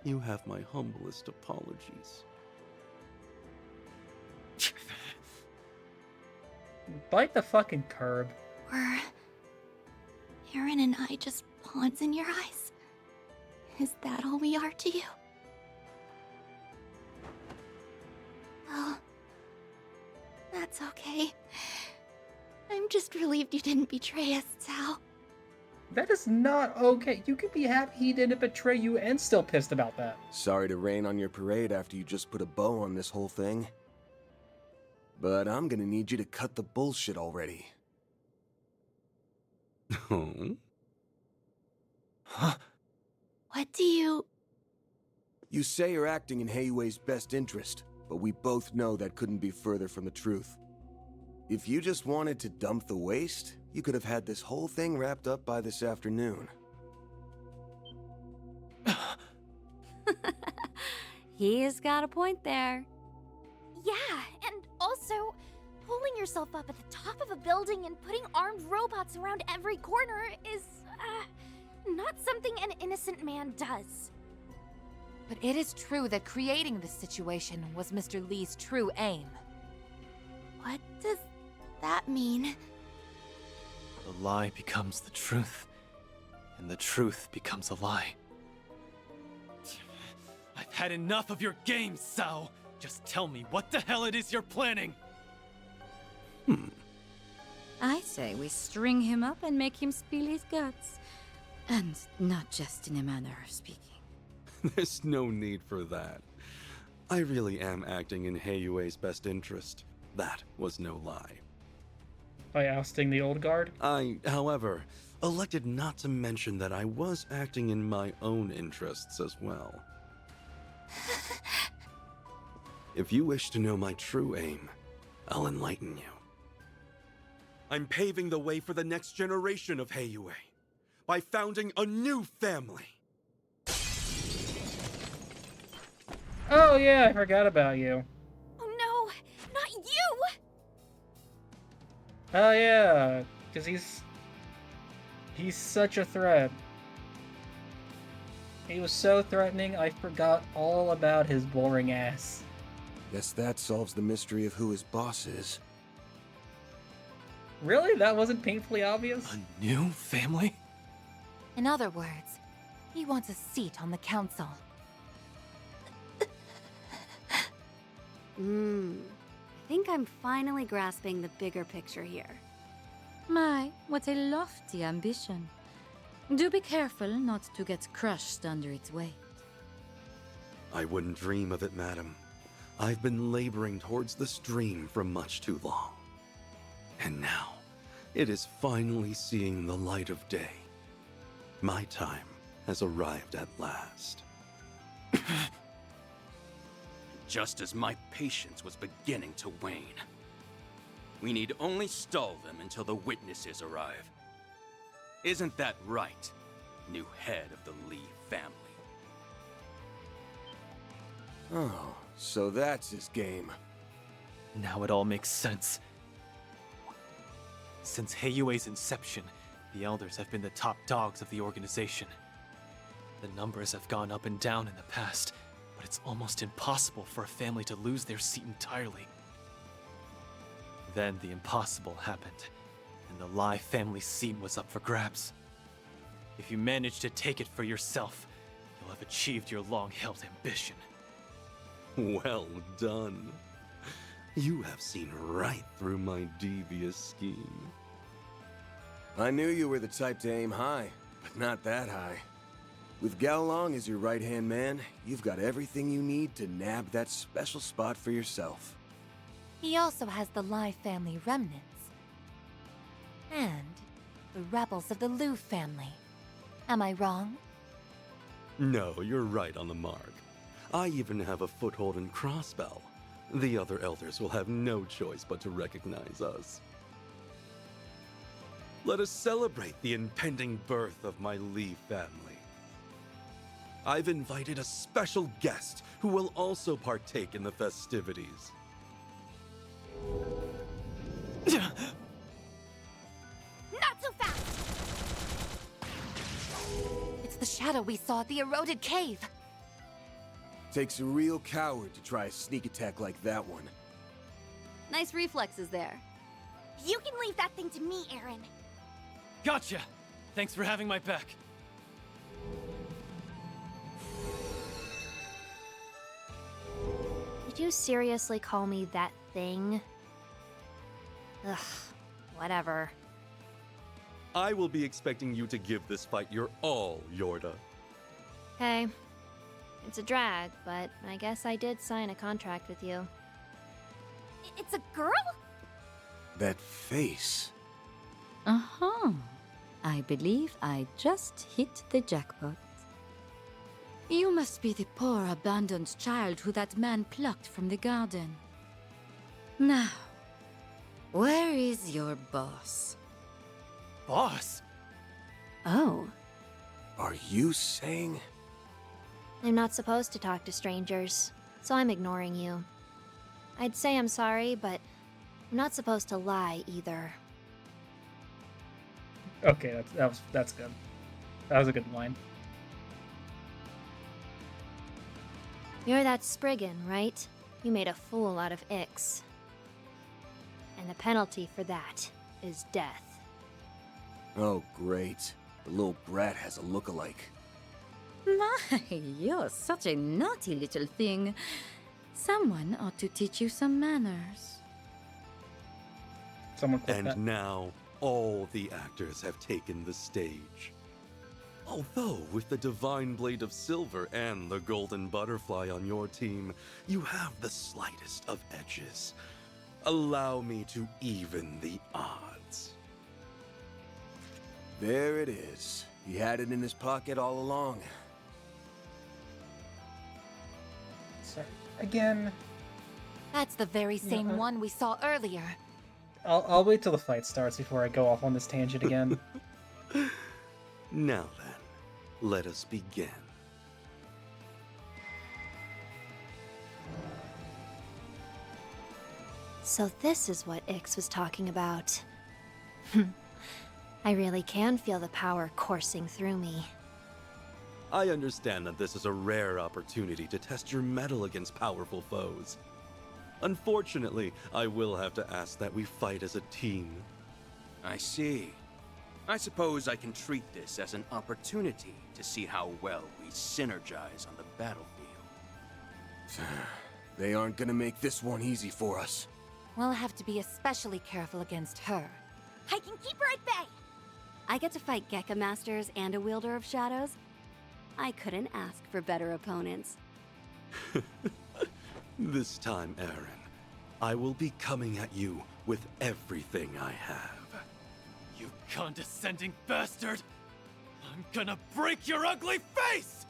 you have my humblest apologies. Bite the fucking curb. Were Aaron and I just pawns in your eyes? Is that all we are to you? Well, that's okay. I'm just relieved you didn't betray us, Sal. That is not okay. You could be happy he didn't betray you and still pissed about that. Sorry to rain on your parade after you just put a bow on this whole thing. But I'm gonna need you to cut the bullshit already. Oh? Huh? What do you... You say you're acting in Heiuei's best interest, but we both know that couldn't be further from the truth. If you just wanted to dump the waste, you could have had this whole thing wrapped up by this afternoon. He has got a point there. Yeah, and also, holding yourself up at the top of a building and putting armed robots around every corner is, not something an innocent man does. But it is true that creating this situation was Mr. Lee's true aim. What does that mean? The lie becomes the truth, and the truth becomes a lie. I've had enough of your games, Sao! Just tell me what the hell it is you're planning! I say we string him up and make him spill his guts. And not just in a manner of speaking. There's no need for that. I really am acting in Heiuei's best interest. That was no lie. By ousting the old guard? I, however, elected not to mention that I was acting in my own interests as well. If you wish to know my true aim, I'll enlighten you. I'm paving the way for the next generation of Heiue by founding a new family. Oh yeah, I forgot about you. Oh no, not you! Oh yeah, because he's such a threat. He was so threatening, I forgot all about his boring ass. Guess that solves the mystery of who his boss is. Really? That wasn't painfully obvious? A new family? In other words, he wants a seat on the council. I think I'm finally grasping the bigger picture here. My, what a lofty ambition. Do be careful not to get crushed under its weight. I wouldn't dream of it, madam. I've been laboring towards this dream for much too long. And now, it is finally seeing the light of day. My time has arrived at last. Just as my patience was beginning to wane. We need only stall them until the witnesses arrive. Isn't that right, new head of the Lee family? Oh, so that's his game. Now it all makes sense. Since Heiuei's inception, the Elders have been the top dogs of the organization. The numbers have gone up and down in the past, but it's almost impossible for a family to lose their seat entirely. Then the impossible happened, and the Lai family seat was up for grabs. If you manage to take it for yourself, you'll have achieved your long-held ambition. Well done. You have seen right through my devious scheme. I knew you were the type to aim high, but not that high. With Gao Long as your right-hand man, you've got everything you need to nab that special spot for yourself. He also has the Lai family remnants. And the rebels of the Liu family. Am I wrong? No, you're right on the mark. I even have a foothold in Crossbell. The other Elders will have no choice but to recognize us. Let us celebrate the impending birth of my Lee family. I've invited a special guest who will also partake in the festivities. Not so fast! It's the shadow we saw at the eroded cave. Takes a real coward to try a sneak attack like that one. Nice reflexes there. You can leave that thing to me, Aaron. Gotcha! Thanks for having my back. Did you seriously call me that thing? Ugh, whatever. I will be expecting you to give this fight your all, Yorda. Hey, it's a drag, but I guess I did sign a contract with you. It's a girl? That face. Uh-huh. I believe I just hit the jackpot. You must be the poor abandoned child who that man plucked from the garden. Now, where is your boss? Boss? Oh. Are you saying? I'm not supposed to talk to strangers, so I'm ignoring you. I'd say I'm sorry, but I'm not supposed to lie either. Okay, that's good. That was a good line. You're that Spriggan, right? You made a fool out of Ix. And the penalty for that is death. Oh, great. The little brat has a look-alike. My, you're such a naughty little thing. Someone ought to teach you some manners. Someone click And that. now, all the actors have taken the stage. Although, with the Divine Blade of Silver and the Golden Butterfly on your team, you have the slightest of edges. Allow me to even the odds. There it is. He had it in his pocket all along. Sorry. Again, That's the very same one we saw earlier. I'll wait till the fight starts before I go off on this tangent again. Now then, let us begin. So this is what Ix was talking about. I really can feel the power coursing through me. I understand that this is a rare opportunity to test your mettle against powerful foes. Unfortunately, I will have to ask that we fight as a team. I see. I suppose I can treat this as an opportunity to see how well we synergize on the battlefield. They aren't gonna make this one easy for us. We'll have to be especially careful against her. I can keep her at bay! I get to fight Gekka Masters and a Wielder of Shadows. I couldn't ask for better opponents. This time, Aaron, I will be coming at you with everything I have. You condescending bastard! I'm gonna break your ugly face!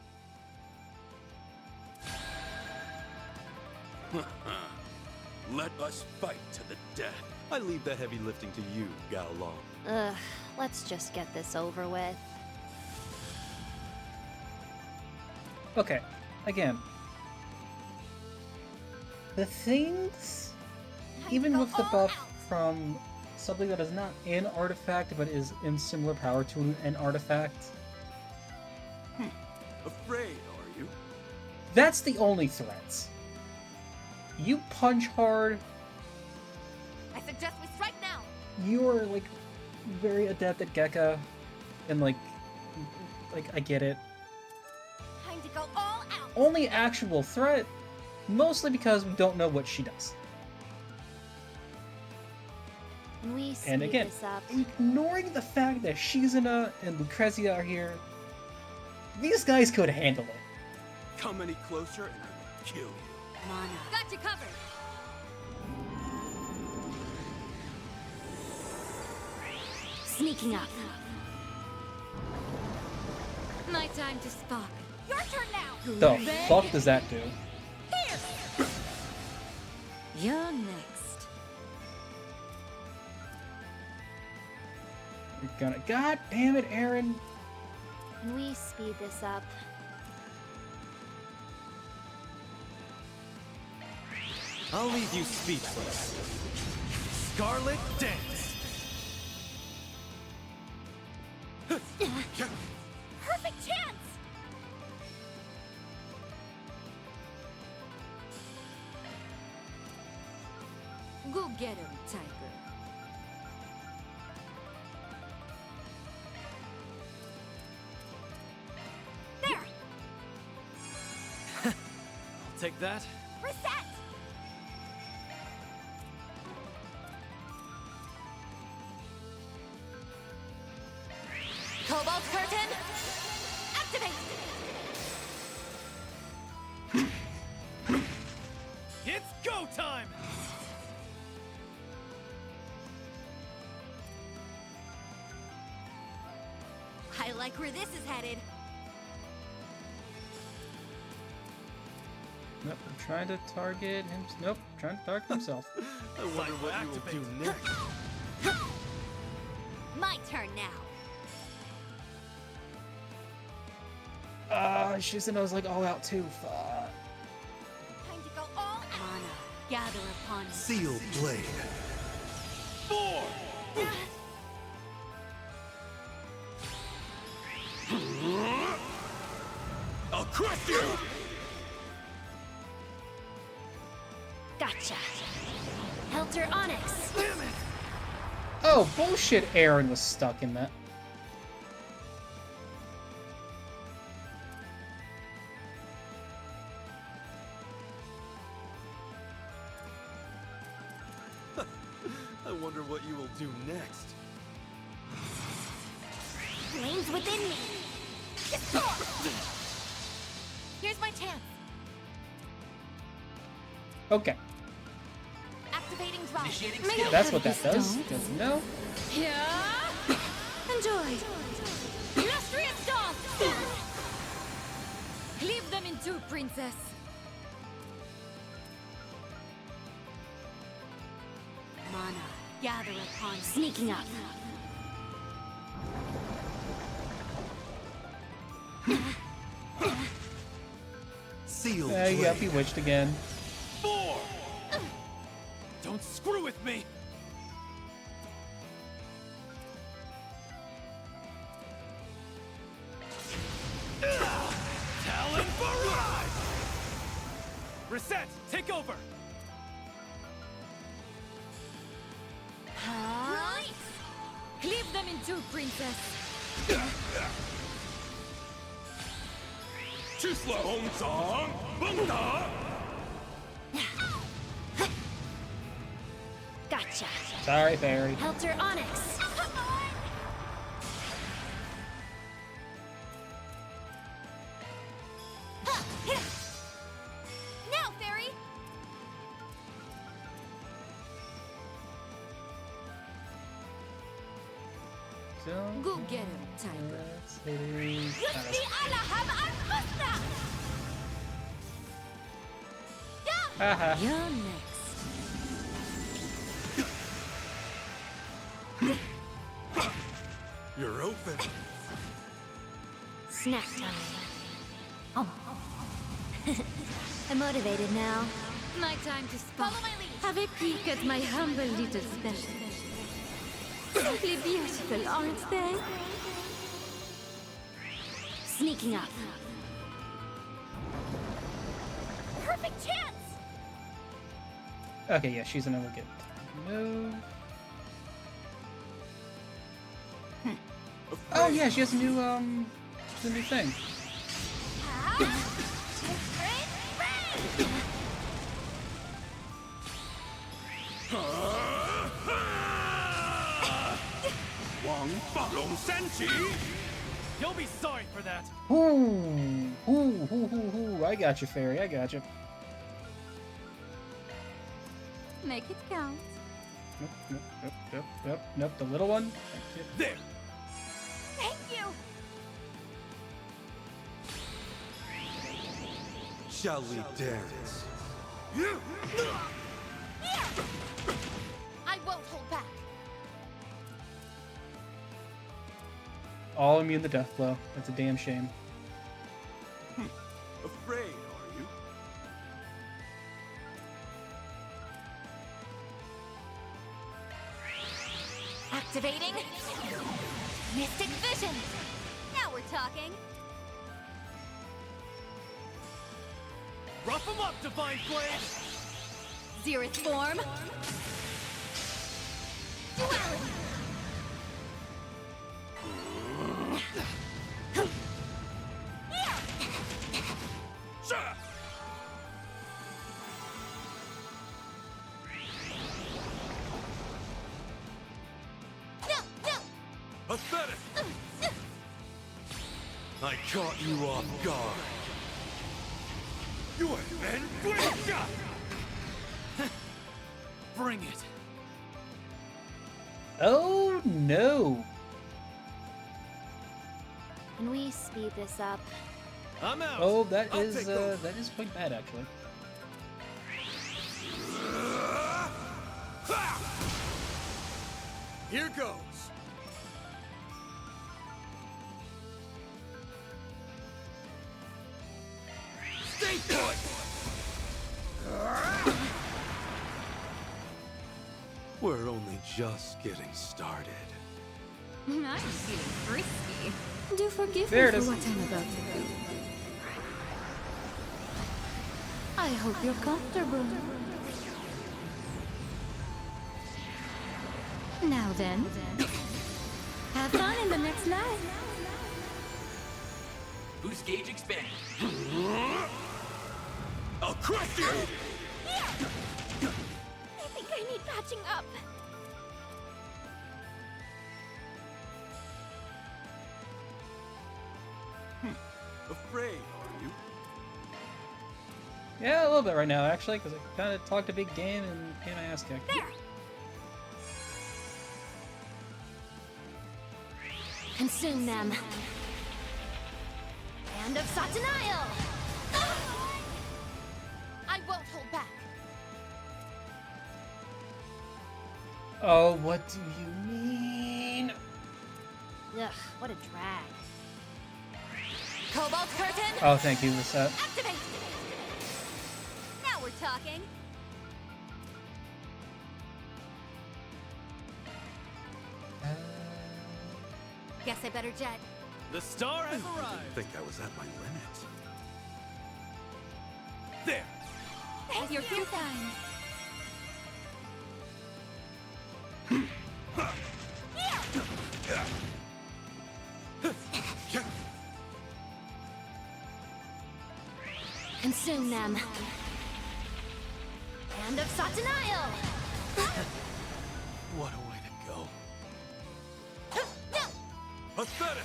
Let us fight to the death. I leave the heavy lifting to you, Gao Long. Ugh, let's just get this over with. Okay, again. The things, even with the buff from something that is not an artifact, but is in similar power to an artifact, Afraid, are you? that's the only threat. You punch hard, I suggest we strike now! you are, like, very adept at Gekka, and, like, I get it. Time to go all out! Only actual threat, mostly because we don't know what she does. Can we And speed again, this up? ignoring the fact that Shizuna and Lucrezia are here, these guys could handle it. Come any closer and I will kill you. Mana. Got you covered. Sneaking up. My time to spark. Your turn now! The fuck does that do? You're next. You're gonna. God damn it, Aaron! Can we speed this up? I'll leave you speechless. Scarlet Dance! Perfect chance! get him, tiger. There! I'll take that. Reset! Cobalt curtain, activate! It's go time! I like where this is headed. Nope, I'm trying to target him. Nope, trying to target himself. I wonder what you will do next. My turn now. Shizano's like all out too. Fuck. Time to go all out. Mana, gather upon me. Sealed blade. 4! I'll crush you! Gotcha. Helter Onyx. Oh, bullshit. Aaron was stuck in that. I wonder what you will do next. Flames within me. Here's my chance. Okay, Activating drop. that's what that does. Doesn't know. Yeah. Enjoy. Illustrious dance. Cleave them in two, princess. Mana, gather upon me. Sneaking up. Sealed Yeah, you got blade. bewitched again. 4! Don't screw with me! Talon barrage! Reset! Take over! Right. Cleave them in two, princess. Chisla Hongsong! Bungda! Gotcha. Sorry, Fairy. Helter Onyx. Now, fairy. Don't Go get him, tiger. Yusri Alahab al-Husna! Haha. You're next. You're open. Snack time. I'm motivated now. My time to spot. Follow my lead. Have a peek at my humble little special. Simply beautiful, aren't they? Sneaking up. Perfect chance! Okay, yeah, she's gonna look at move. Oh yeah, she has a new thing. Wang Falong Senchi! You'll be sorry for that! Ooh, I got you, Fairy, I got you. Make it count. Nope, the little one. Thank you. There! Thank you! Shall we dance? I won't hold back. All immune to death blow. That's a damn shame. Afraid, are you? Activating Mystic Vision. Now we're talking. Rough 'em up, Divine Blade! Zereth form. Pathetic! I caught you off guard. You have been blinked. Bring it. Oh no! Can we speed this up? I'm out. Oh, I'll take over. that is quite bad actually. Here goes. Stay put! We're only just getting started. I'm feeling frisky. Do forgive There me it for is. what I'm about to do. I hope you're comfortable. Now then, have fun in the next life. Boost gauge expanded. I'll crush you! I think I need patching up. Afraid, are you? Yeah, a little bit right now actually, because I kind of talked a big game and getting my ass kicked. There. Consume them. Hand of Satanael! I won't hold back. Oh, what do you mean? Ugh, what a drag. Cobalt curtain. Oh, thank you, Lisette. Activate. Now we're talking. Guess I better jet. The star has I arrived. think I was at my limit. There! Thank Your you. two time. Consume them. Hand of Satanael! What a way to go. Pathetic!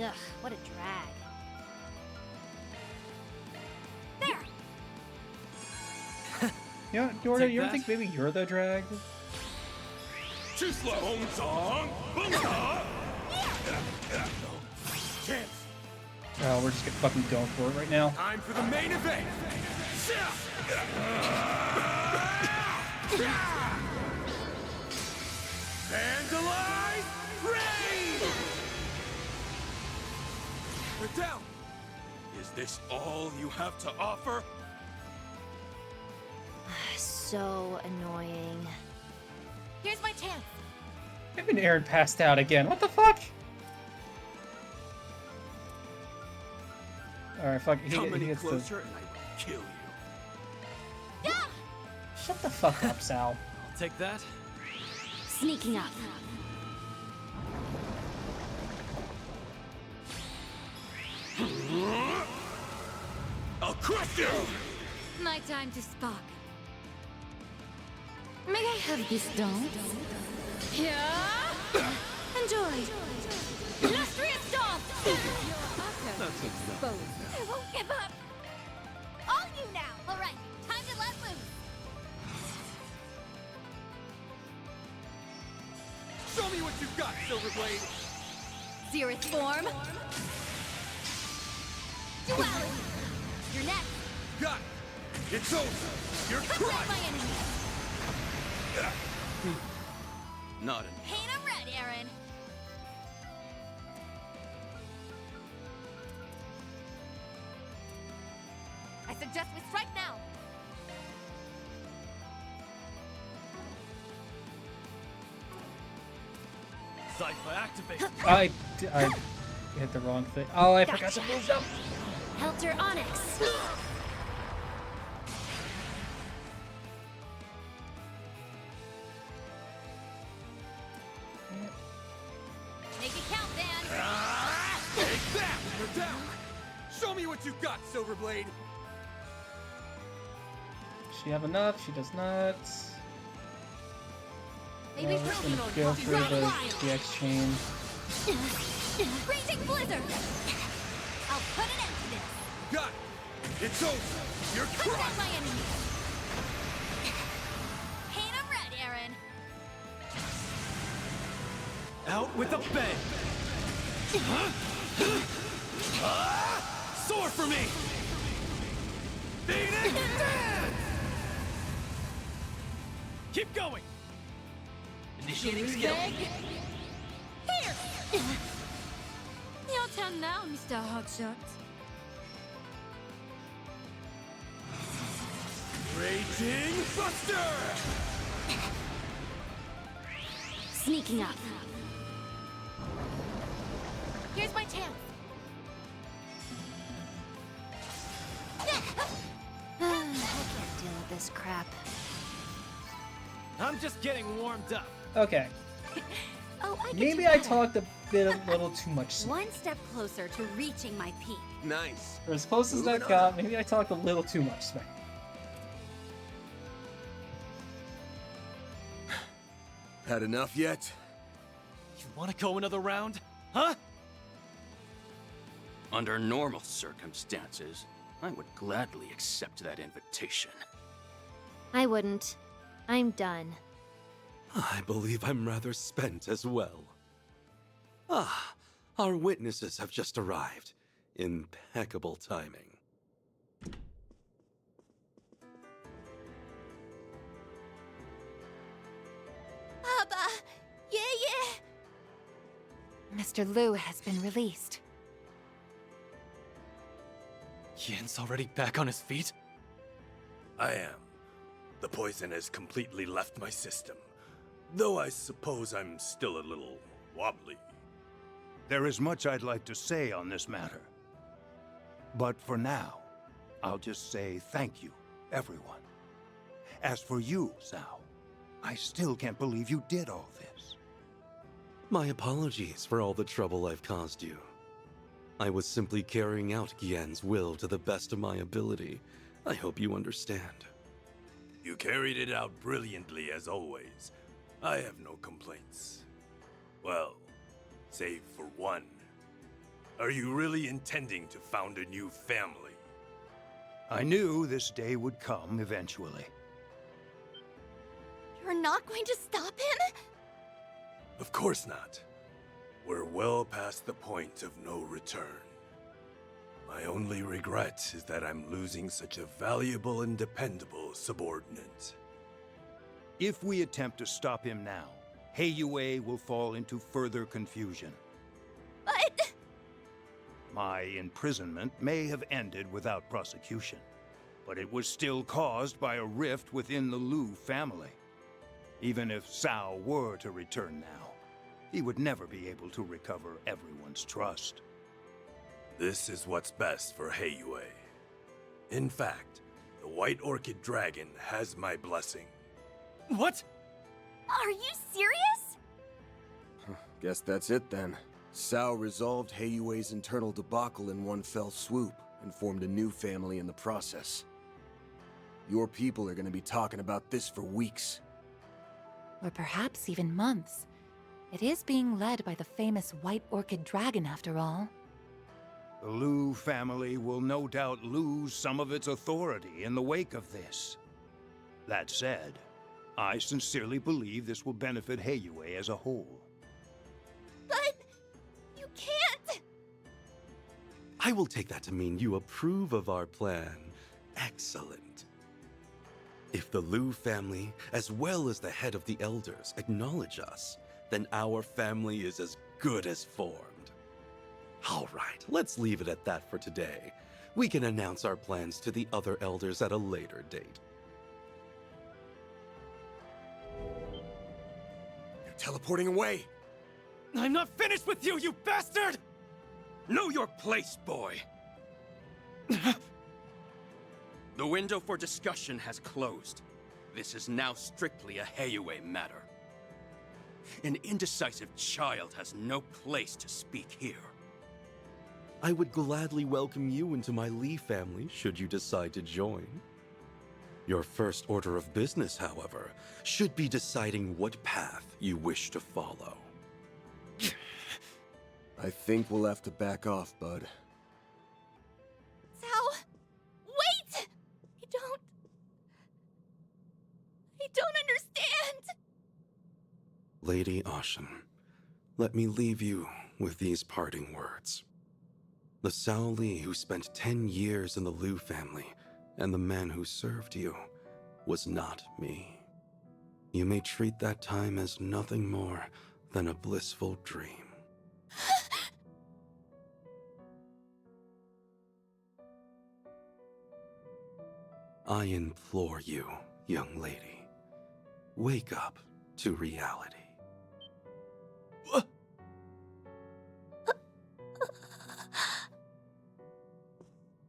Ugh, what a drag. You know, Jordan, Take you ever that. think maybe you're the drag? Too slow! Boom song! Boom song! Chance! Oh, we're just gonna fucking going for it right now. Time for the main event! Vandalize! Rain! We're down! Is this all you have to offer? So annoying. Here's my chance. Even Aaron passed out again. What the fuck? Alright, fuck. Come any gets closer and I will kill you. Shut the fuck up, Sal. I'll take that. Sneaking up. I'll crush you! My time to spark. May I have this dance? Yeah. Enjoy. Illustrious dog. I won't give up. On you now. All right, time to let loose. Show me what you've got, Silverblade! Zereth form. Duality. You're next. Got it! It's over! You're Cut crushed! my enemy. Not enough. Paint 'em red, Aaron. I suggest we strike now. Cypher activate. I hit the wrong thing. Oh, I forgot to move them. Helter Onyx. Make it count, Dan. Take that! We're down! Show me what you've got, Silverblade! she have enough? She does not. Maybe We're just gonna Pokemon go will through run the wild. exchange. Raging Blizzard! I'll put an end to this! Got it! It's over! You're Cut down crushed! my enemy! Paint 'em red, Aaron! Out with a bang! Soar for me! Phoenix Dance! Keep going! Initiating skill. Here! Your turn now, Mr. Hotshot. Raging Buster! Sneaking up. Here's my chance. I can't deal with this crap. I'm just getting warmed up. Okay. Oh, I get Maybe you I better. talked a little too much. Smack. One step closer to reaching my peak. Nice. For as close as that got, maybe I talked a little too much smack. Had enough yet? You wanna go another round? Huh? Under normal circumstances, I would gladly accept that invitation. I wouldn't. I'm done. I believe I'm rather spent as well. Ah, our witnesses have just arrived. Impeccable timing. Abba! Yeah, yeah! Mr. Liu has been released. Yan's already back on his feet? I am. The poison has completely left my system. Though I suppose I'm still a little wobbly. There is much I'd like to say on this matter. But for now, I'll just say thank you, everyone. As for you, Zhao, I still can't believe you did all this. My apologies for all the trouble I've caused you. I was simply carrying out Gian's will to the best of my ability. I hope you understand. You carried it out brilliantly as always. I have no complaints. Well, save for one. Are you really intending to found a new family? I knew this day would come eventually. You're not going to stop him? Of course not. We're well past the point of no return. My only regret is that I'm losing such a valuable and dependable subordinate. If we attempt to stop him now, Heiyue will fall into further confusion. But... My imprisonment may have ended without prosecution, but it was still caused by a rift within the Liu family. Even if Cao were to return now, he would never be able to recover everyone's trust. This is what's best for Heiyue. In fact, the White Orchid Dragon has my blessing. What? Are you serious? Guess that's it then. Cao resolved Heiyue's internal debacle in one fell swoop and formed a new family in the process. Your people are gonna be talking about this for weeks. Or perhaps even months. It is being led by the famous White Orchid Dragon, after all. The Liu family will no doubt lose some of its authority in the wake of this. That said, I sincerely believe this will benefit Heiyue as a whole. But... you can't! I will take that to mean you approve of our plan. Excellent. If the Liu family, as well as the head of the elders, acknowledge us, then our family is as good as formed. All right, let's leave it at that for today. We can announce our plans to the other elders at a later date. They're teleporting away! I'm not finished with you, you bastard! Know your place, boy! The window for discussion has closed. This is now strictly a Heiyue matter. An indecisive child has no place to speak here. I would gladly welcome you into my Li family should you decide to join. Your first order of business, however, should be deciding what path you wish to follow. I think we'll have to back off, bud. Sao! Wait! I don't understand! Lady Ashen, let me leave you with these parting words. The Sao Li who spent 10 years in the Liu family and the man who served you was not me. You may treat that time as nothing more than a blissful dream. I implore you, young lady, wake up to reality.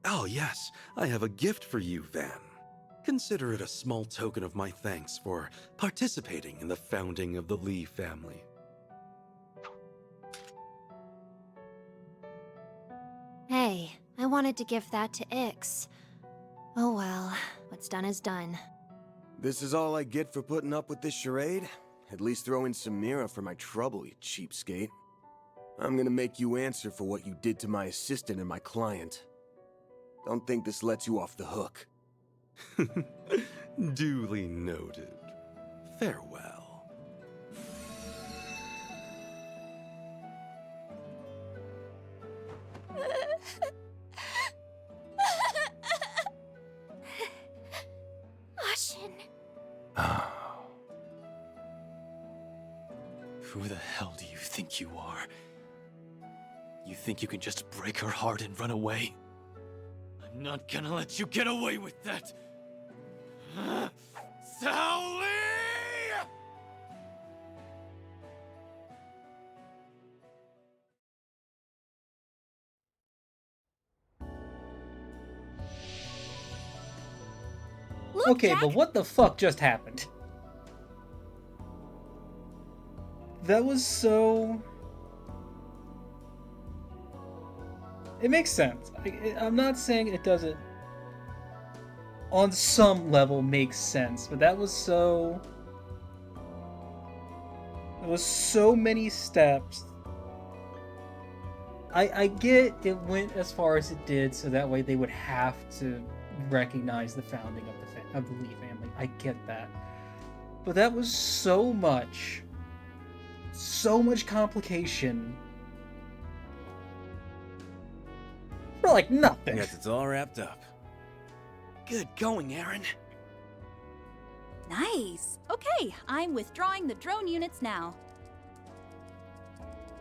Oh yes, I have a gift for you, Van. Consider it a small token of my thanks for participating in the founding of the Li family. Hey, I wanted to give that to Ix. Oh well, what's done is done. This is all I get for putting up with this charade? At least throw in some Mira for my trouble, you cheapskate. I'm gonna make you answer for what you did to my assistant and my client. Don't think this lets you off the hook. Duly noted. Farewell. Ashen. Who the hell do you think you are? You think you can just break her heart and run away? I'm not gonna let you get away with that! Sally! Look, Okay, Jack. but what the fuck just happened? That was so... It makes sense. I'm not saying it doesn't, on some level, make sense, but that was so... There was so many steps. I get it went as far as it did, so that way they would have to recognize the founding of the Lee family. I get that. But that was so much complication for like nothing. Guess it's all wrapped up. Good going, Aaron. Nice. Okay, I'm withdrawing the drone units now.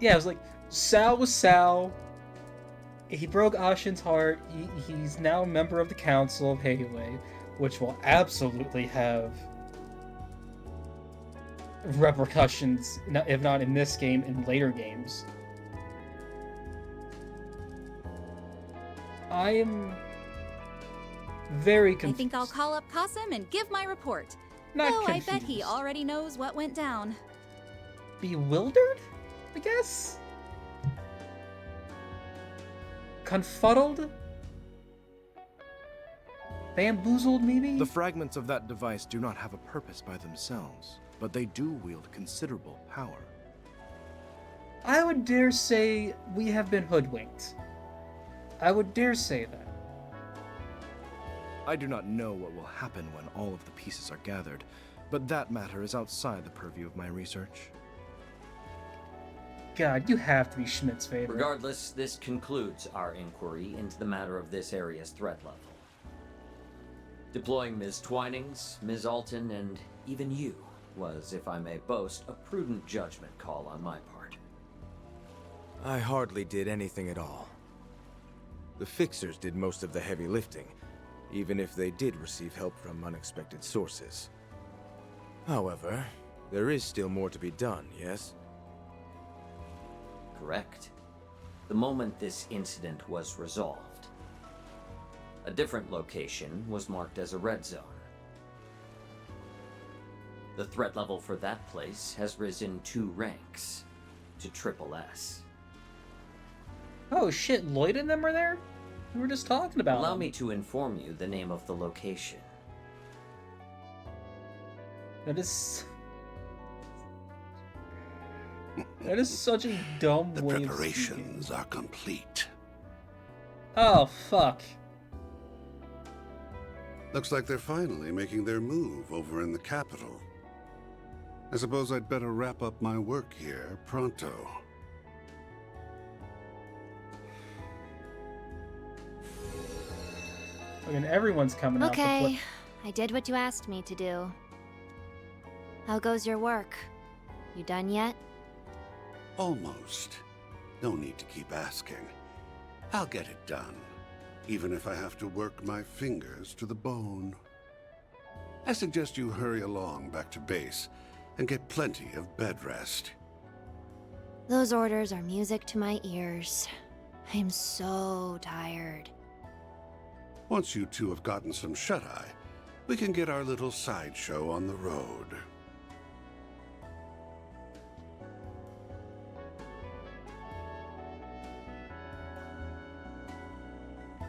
Yeah, it was like, Sal was Sal. He broke Ashen's heart. He's now a member of the Council of Hayway, which will absolutely have repercussions, if not in this game, in later games. I am very confused. I think I'll call up Qasim and give my report. Not Though I bet he confused. already knows what went down. Bewildered, I guess? Confuddled? Bamboozled, maybe? The fragments of that device do not have a purpose by themselves, but they do wield considerable power. I would dare say we have been hoodwinked. I would dare say that. I do not know what will happen when all of the pieces are gathered, but that matter is outside the purview of my research. God, you have to be Schmidt's favorite. Regardless, this concludes our inquiry into the matter of this area's threat level. Deploying Ms. Twinings, Ms. Alton, and even you was, if I may boast, a prudent judgment call on my part. I hardly did anything at all. The Fixers did most of the heavy lifting, even if they did receive help from unexpected sources. However, there is still more to be done, yes? Correct. The moment this incident was resolved, a different location was marked as a red zone. The threat level for that place has risen 2 ranks to SSS. Oh shit, Lloyd and them are there? We were just talking about Allow them. me to inform you the name of the location. That is... That is such a dumb The way of preparations are complete. Oh, fuck. Looks like they're finally making their move over in the capital. I suppose I'd better wrap up my work here pronto. Fucking everyone's coming out. Okay, I did what you asked me to do. How goes your work? You done yet? Almost. No need to keep asking. I'll get it done, even if I have to work my fingers to the bone. I suggest you hurry along back to base and get plenty of bed rest. Those orders are music to my ears. I'm so tired. Once you two have gotten some shut-eye, we can get our little sideshow on the road.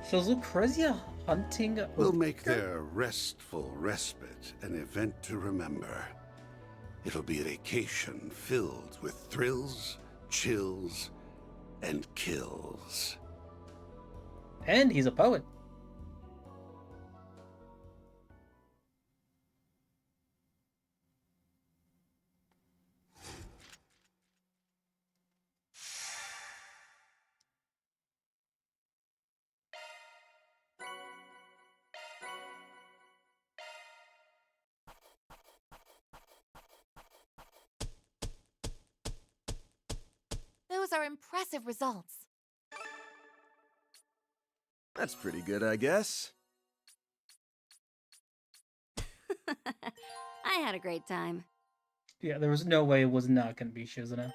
So is Lucrezia hunting? We'll make their restful respite an event to remember. It'll be a vacation filled with thrills, chills, and kills. And he's a poet. Those are impressive results. That's pretty good, I guess. I had a great time. Yeah, there was no way it was not going to be Shizuna.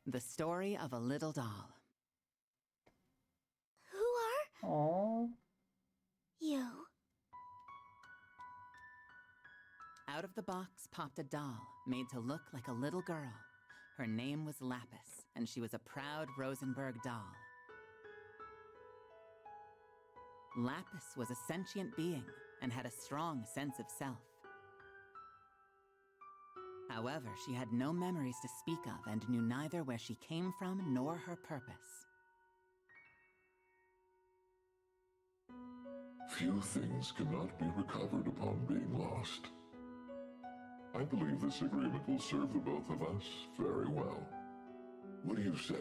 The story of a little doll. Who are Aww. you? Out of the box popped a doll made to look like a little girl. Her name was Lapis, and she was a proud Rosenberg doll. Lapis was a sentient being and had a strong sense of self. However, she had no memories to speak of and knew neither where she came from nor her purpose. Few things cannot be recovered upon being lost. I believe this agreement will serve the both of us very well. What do you say?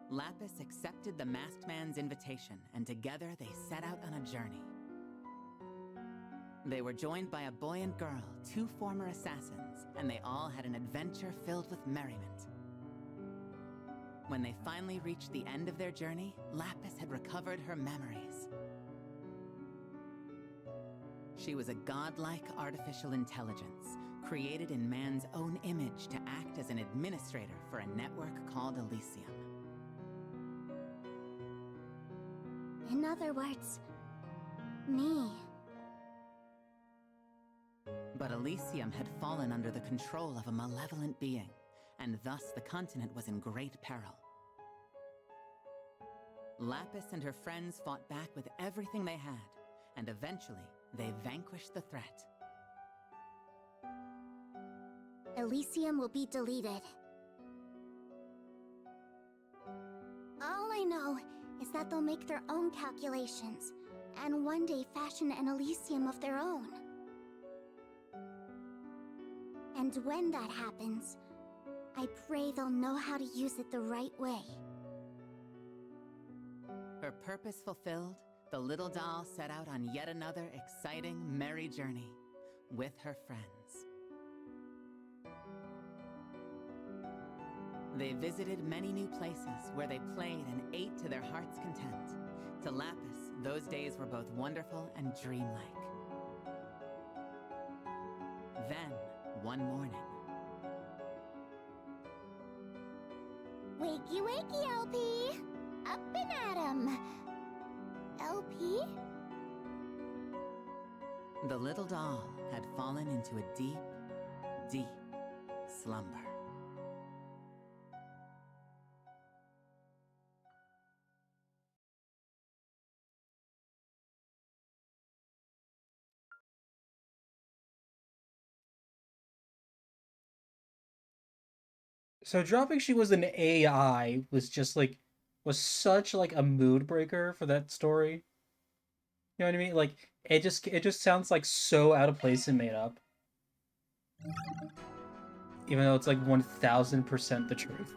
Lapis accepted the masked man's invitation, and together they set out on a journey. They were joined by a boy and girl, two former assassins, and they all had an adventure filled with merriment. When they finally reached the end of their journey, Lapis had recovered her memories. She was a godlike artificial intelligence, created in man's own image to act as an administrator for a network called Elysium. In other words, me. But Elysium had fallen under the control of a malevolent being, and thus the continent was in great peril. Lapis and her friends fought back with everything they had, and eventually they vanquished the threat. Elysium will be deleted. All I know is that they'll make their own calculations, and one day fashion an Elysium of their own. And when that happens, I pray they'll know how to use it the right way. Her purpose fulfilled, the little doll set out on yet another exciting, merry journey with her friends. They visited many new places where they played and ate to their heart's content. To Lapis, those days were both wonderful and dreamlike. Then, one morning... Wakey, wakey, LP! Up and at 'em! LP? The little doll had fallen into a deep, deep slumber. So dropping she was an AI was just like was such like a mood breaker for that story. You know what I mean? Like it just sounds like so out of place and made up. Even though it's like 1000% the truth.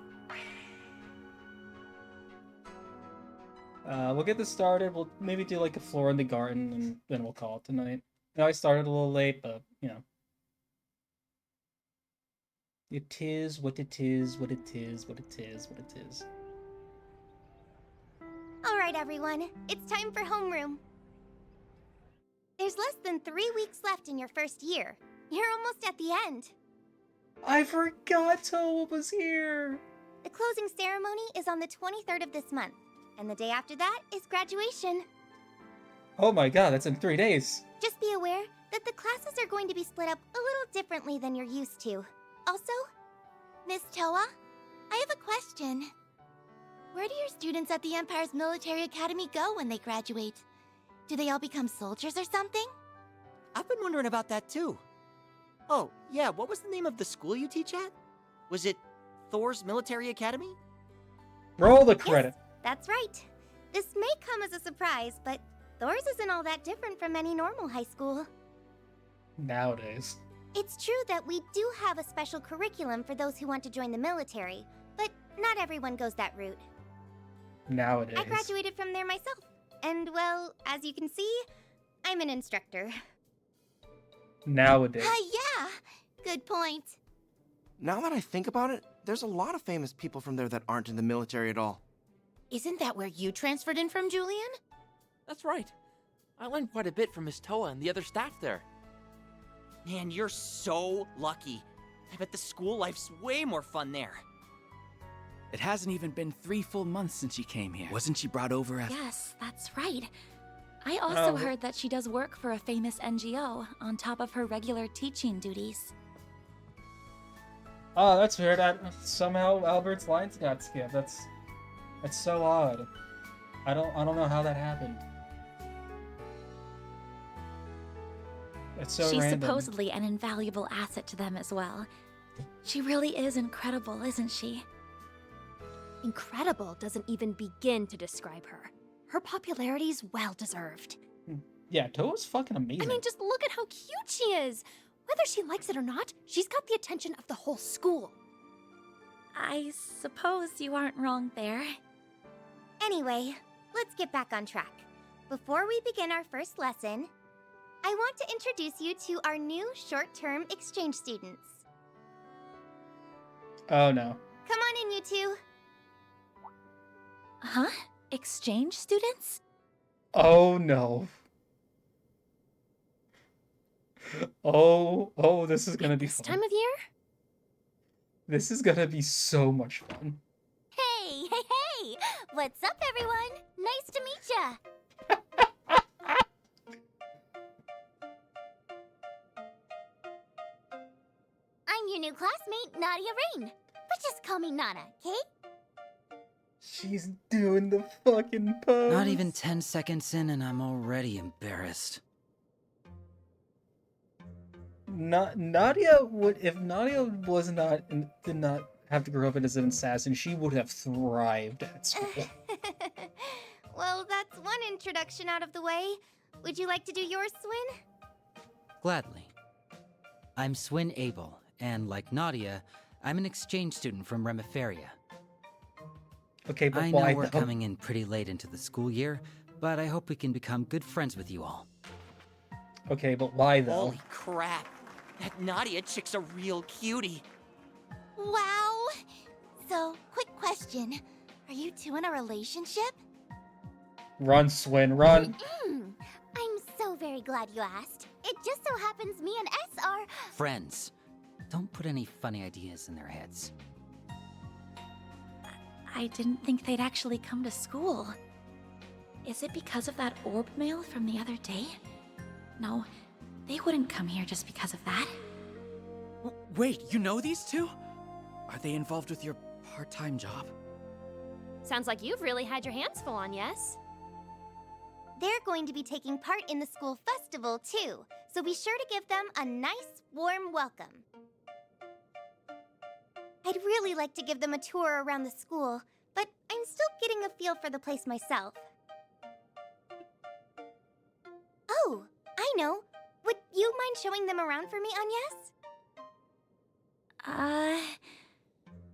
We'll get this started. We'll maybe do like a floor in the garden and then we'll call it tonight. I know I started a little late, but you know. It is what it is, what it is, what it is, what it is. All right, everyone. It's time for homeroom. There's less than 3 weeks left in your first year. You're almost at the end. I forgot Toa was here. The closing ceremony is on the 23rd of this month, and the day after that is graduation. Oh my god, that's in 3 days. Just be aware that the classes are going to be split up a little differently than you're used to. Also, Miss Toa, I have a question. Where do your students at the Empire's military academy go when they graduate? Do they all become soldiers or something? I've been wondering about that too. Oh, yeah, what was the name of the school you teach at? Was it Thor's Military Academy? Roll the credit. Yes, that's right. This may come as a surprise, but Thor's isn't all that different from any normal high school. Nowadays. It's true that we do have a special curriculum for those who want to join the military, but not everyone goes that route. Nowadays. I graduated from there myself, and well, as you can see, I'm an instructor. Nowadays. Yeah, good point. Now that I think about it, there's a lot of famous people from there that aren't in the military at all. Isn't that where you transferred in from, Julian? That's right. I learned quite a bit from Miss Toa and the other staff there. Man, you're so lucky. I bet the school life's way more fun there. It hasn't even been 3 full months since she came here. Wasn't she brought over after? Yes, that's right. I also Oh. heard that she does work for a famous NGO on top of her regular teaching duties. Oh, that's weird. Somehow Albert's lines got skipped. That's so odd. I don't know how that happened. It's so She's random. supposedly an invaluable asset to them as well. She really is incredible, isn't she? Incredible doesn't even begin to describe her. Her popularity's well-deserved. Yeah, Toa's fucking amazing. I mean, just look at how cute she is! Whether she likes it or not, she's got the attention of the whole school. I suppose you aren't wrong there. Anyway, let's get back on track. Before we begin our first lesson, I want to introduce you to our new short-term exchange students. Oh no. Come on in, you two. Huh? Exchange students? Oh no. Oh, this is gonna be This fun. time of year? This is gonna be so much fun. Hey! What's up, everyone? Nice to meet ya! I'm your new classmate, Nadia Rain. But just call me Nana, okay? She's doing the fucking pose. Not even 10 seconds in and I'm already embarrassed. Nadia would, if Nadia was not, did not have to grow up as an assassin, she would have thrived at school. Well, that's one introduction out of the way. Would you like to do yours, Swin? Gladly. I'm Swin Abel, and like Nadia, I'm an exchange student from Remiferia. Okay, but I why know we're though? coming in pretty late into the school year, but I hope we can become good friends with you all. Okay, but why though? Holy crap. That Nadia chick's a real cutie. Wow! So, quick question. Are you two in a relationship? Run, Swin, run. I'm so very glad you asked. It just so happens me and S are... Friends. Don't put any funny ideas in their heads. I didn't think they'd actually come to school. Is it because of that orb mail from the other day? No, they wouldn't come here just because of that. Wait, you know these two? Are they involved with your part-time job? Sounds like you've really had your hands full on, yes? They're going to be taking part in the school festival, too, so be sure to give them a nice, warm welcome. I'd really like to give them a tour around the school, but I'm still getting a feel for the place myself. Oh, I know. Would you mind showing them around for me, Agnes?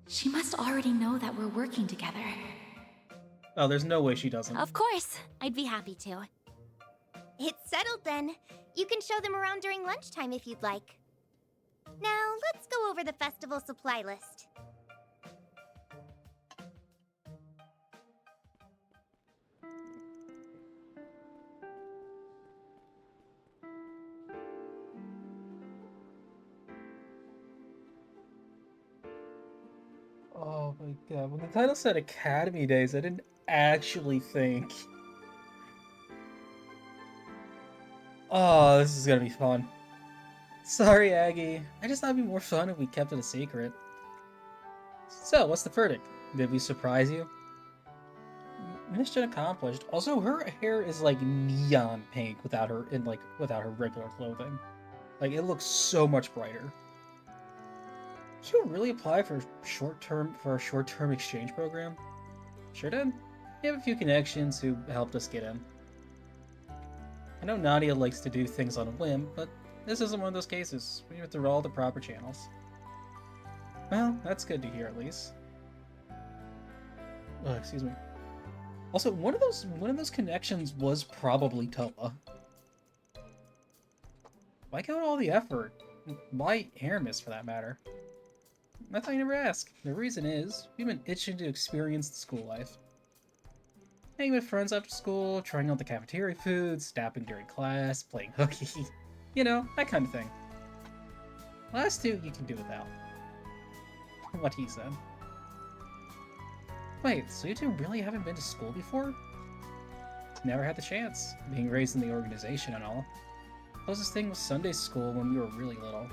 She must already know that we're working together. Oh, there's no way she doesn't. Of course, I'd be happy to. It's settled then. You can show them around during lunchtime if you'd like. Now, let's go over the festival supply list. Oh my god, when the title said Academy Days, I didn't actually think. Oh, this is gonna be fun. Sorry, Aggie. I just thought it'd be more fun if we kept it a secret. So, what's the verdict? Did we surprise you? Mission accomplished. Also, her hair is like neon pink without her without her regular clothing. Like, it looks so much brighter. Did you really apply for a short-term exchange program? Sure did. We have a few connections who helped us get in. I know Nadia likes to do things on a whim, but this isn't one of those cases. We went through all the proper channels. Well, that's good to hear at least. Oh, excuse me. Also, one of those connections was probably Toa. Why go to all the effort? Why Aramis, for that matter? I thought you never asked. The reason is, we've been itching to experience the school life. Hanging with friends after school, trying out the cafeteria foods, napping during class, playing hooky. You know, that kind of thing. Last two you can do without. What he said. Wait, so you two really haven't been to school before? Never had the chance, being raised in the organization and all. Closest thing was Sunday school when we were really little.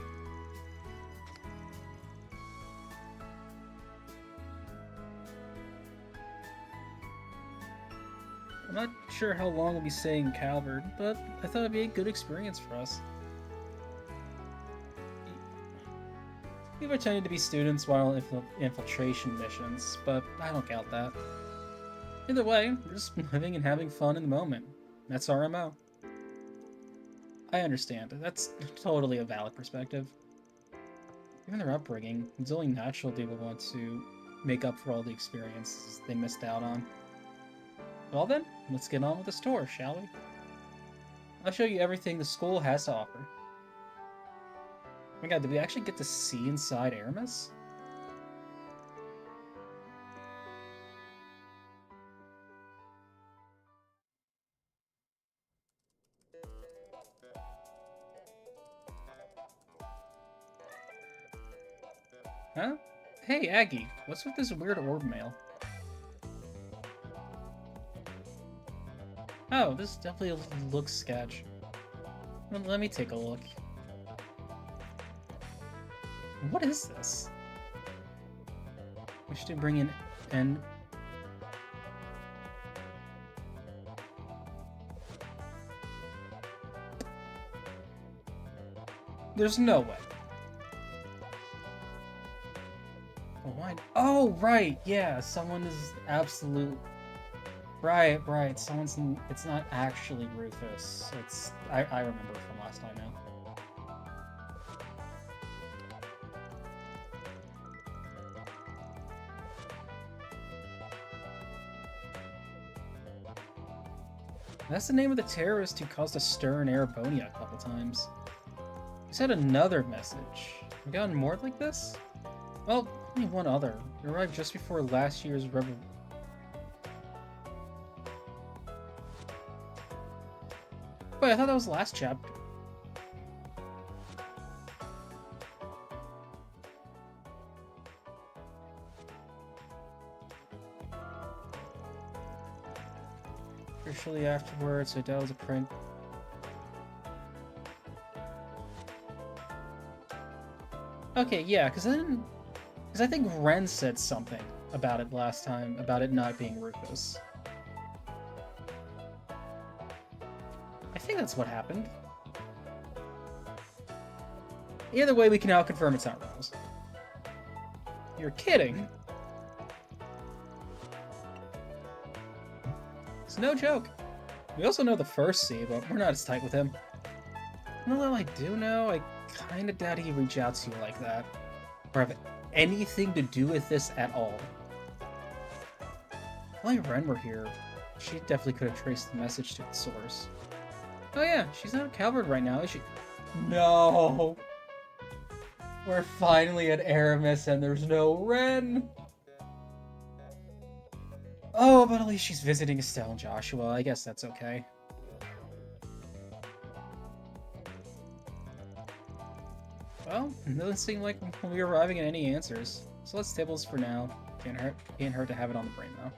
I'm not sure how long we'll be staying in Calvert, but I thought it'd be a good experience for us. We pretended to be students while on infiltration missions, but I don't doubt that. Either way, we're just living and having fun in the moment. That's our MO. I understand. That's totally a valid perspective. Given their upbringing, it's only natural they will want to make up for all the experiences they missed out on. Well then, let's get on with the tour, shall we? I'll show you everything the school has to offer. Oh my god, did we actually get to see inside Aramis? Huh? Hey, Aggie, what's with this weird orb mail? Oh, this definitely looks sketch. Well, let me take a look. What is this? Wish to bring in and there's no way. Oh, why? Oh, right, yeah. Someone is absolute. Right. Someone's. It's not actually Rufus. It's. I remember from last time now. That's the name of the terrorist who caused a stir in Erebonia a couple times. We sent another message. We gotten more like this? Well, only one other. It arrived just before last year's rebel. Wait, I thought that was the last chapter. Shortly afterwards, I doubt it was a prank. Okay, yeah, because I think Ren said something about it last time, about it not being Rufus. I think that's what happened. Either way, we can now confirm it's not Reynolds. You're kidding. It's no joke. We also know the first C, but we're not as tight with him. And although I do know, I kinda doubt he'd reach out to you like that. Or have anything to do with this at all. If only Ren were here, she definitely could have traced the message to its source. Oh yeah, she's not a coward right now, is she? No! We're finally at Aramis and there's no Ren! Oh, but at least she's visiting Estelle and Joshua. I guess that's okay. Well, it doesn't seem like we're arriving at any answers. So let's tables for now. Can't hurt to have it on the brain, though.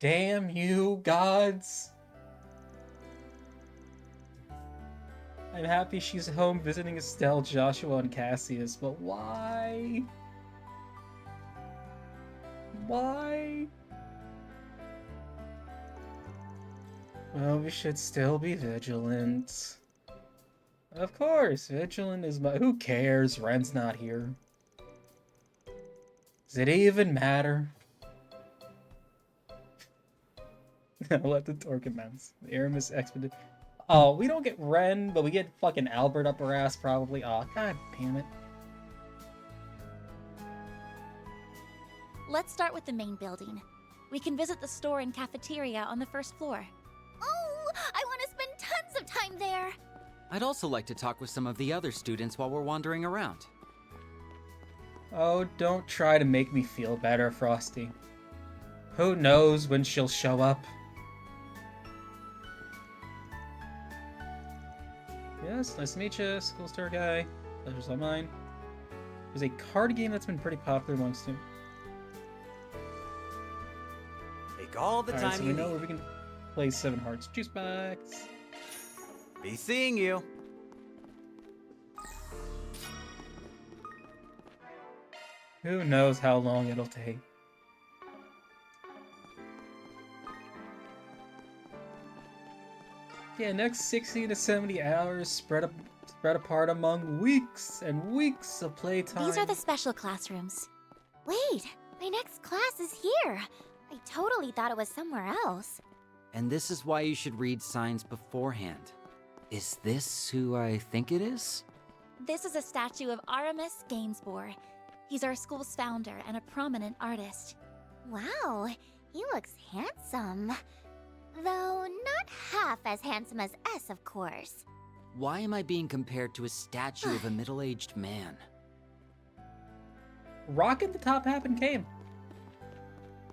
Damn you, gods! I'm happy she's home visiting Estelle, Joshua, and Cassius, but why? Why? Well, we should still be vigilant. Of course, vigilant is my— who cares? Ren's not here. Does it even matter? Let the tour commence. The Aramis expedition. Oh, we don't get Ren, but we get fucking Albert up our ass, probably. Aw, oh, god damn it. Let's start with the main building. We can visit the store and cafeteria on the first floor. Oh, I want to spend tons of time there! I'd also like to talk with some of the other students while we're wandering around. Oh, don't try to make me feel better, Frosty. Who knows when she'll show up? Yes, nice to meet you, school store guy. Pleasure's all mine. There's a card game that's been pretty popular amongst you. Take all the time so you we know need. where we can play 7 Hearts juice box. Be seeing you. Who knows how long it'll take. Yeah, next 60 to 70 hours spread apart among weeks and weeks of playtime. These are the special classrooms. Wait, my next class is here. I totally thought it was somewhere else. And this is why you should read signs beforehand. Is this who I think it is? This is a statue of Aramis Gainsborough. He's our school's founder and a prominent artist. Wow, he looks handsome. Though not half as handsome as S, of course. Why am I being compared to a statue of a middle-aged man? Rockin' the top hat and cane.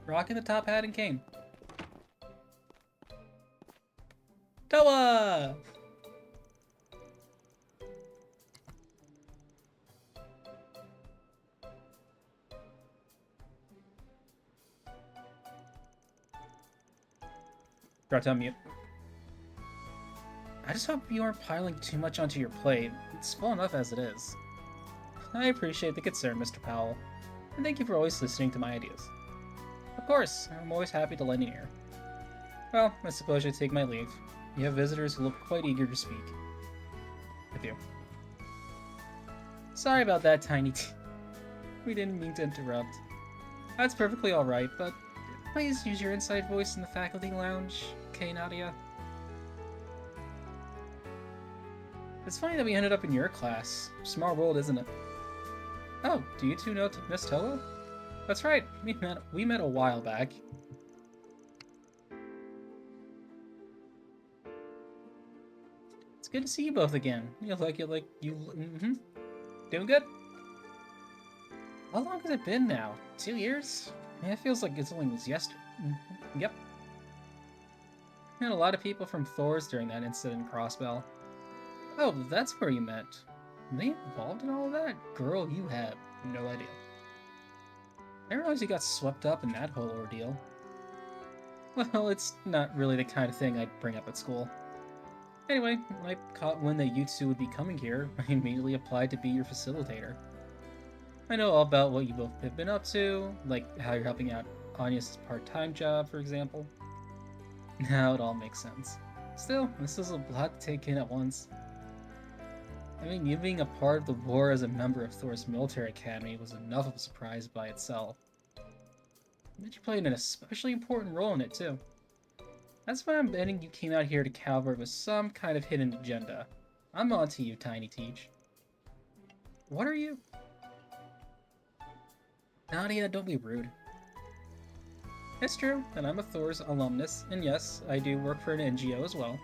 Rockin' the top hat and cane. Toa! Forgot to unmute. I just hope you aren't piling too much onto your plate. It's full enough as it is. I appreciate the concern, Mr. Powell, and thank you for always listening to my ideas. Of course, I'm always happy to lend an ear. Well, I suppose I take my leave. You have visitors who look quite eager to speak with you. Sorry about that, Tiny T. We didn't mean to interrupt. That's perfectly alright, but please use your inside voice in the faculty lounge, okay, Nadia? It's funny that we ended up in your class. Small world, isn't it? Oh, do you two know Miss Toa? That's right, we met a while back. It's good to see you both again. You look doing good? How long has it been now? 2 years? Yeah, it feels like it only was yesterday. Yep. Met a lot of people from Thor's during that incident in Crossbell. Oh, that's where you met. Were they involved in all of that? Girl, you have no idea. I didn't realize you got swept up in that whole ordeal. Well, it's not really the kind of thing I'd bring up at school. Anyway, when I caught wind that you two would be coming here, I immediately applied to be your facilitator. I know all about what you both have been up to, like how you're helping out Anya's part-time job, for example. Now it all makes sense. Still, this is a lot to take in at once. I mean, you being a part of the war as a member of Thor's military academy was enough of a surprise by itself. But you played an especially important role in it, too. That's why I'm betting you came out here to Calvary with some kind of hidden agenda. I'm on to you, Tiny Teach. What are you? Nadia, don't be rude. It's true that I'm a Thor's alumnus, and yes, I do work for an NGO as well.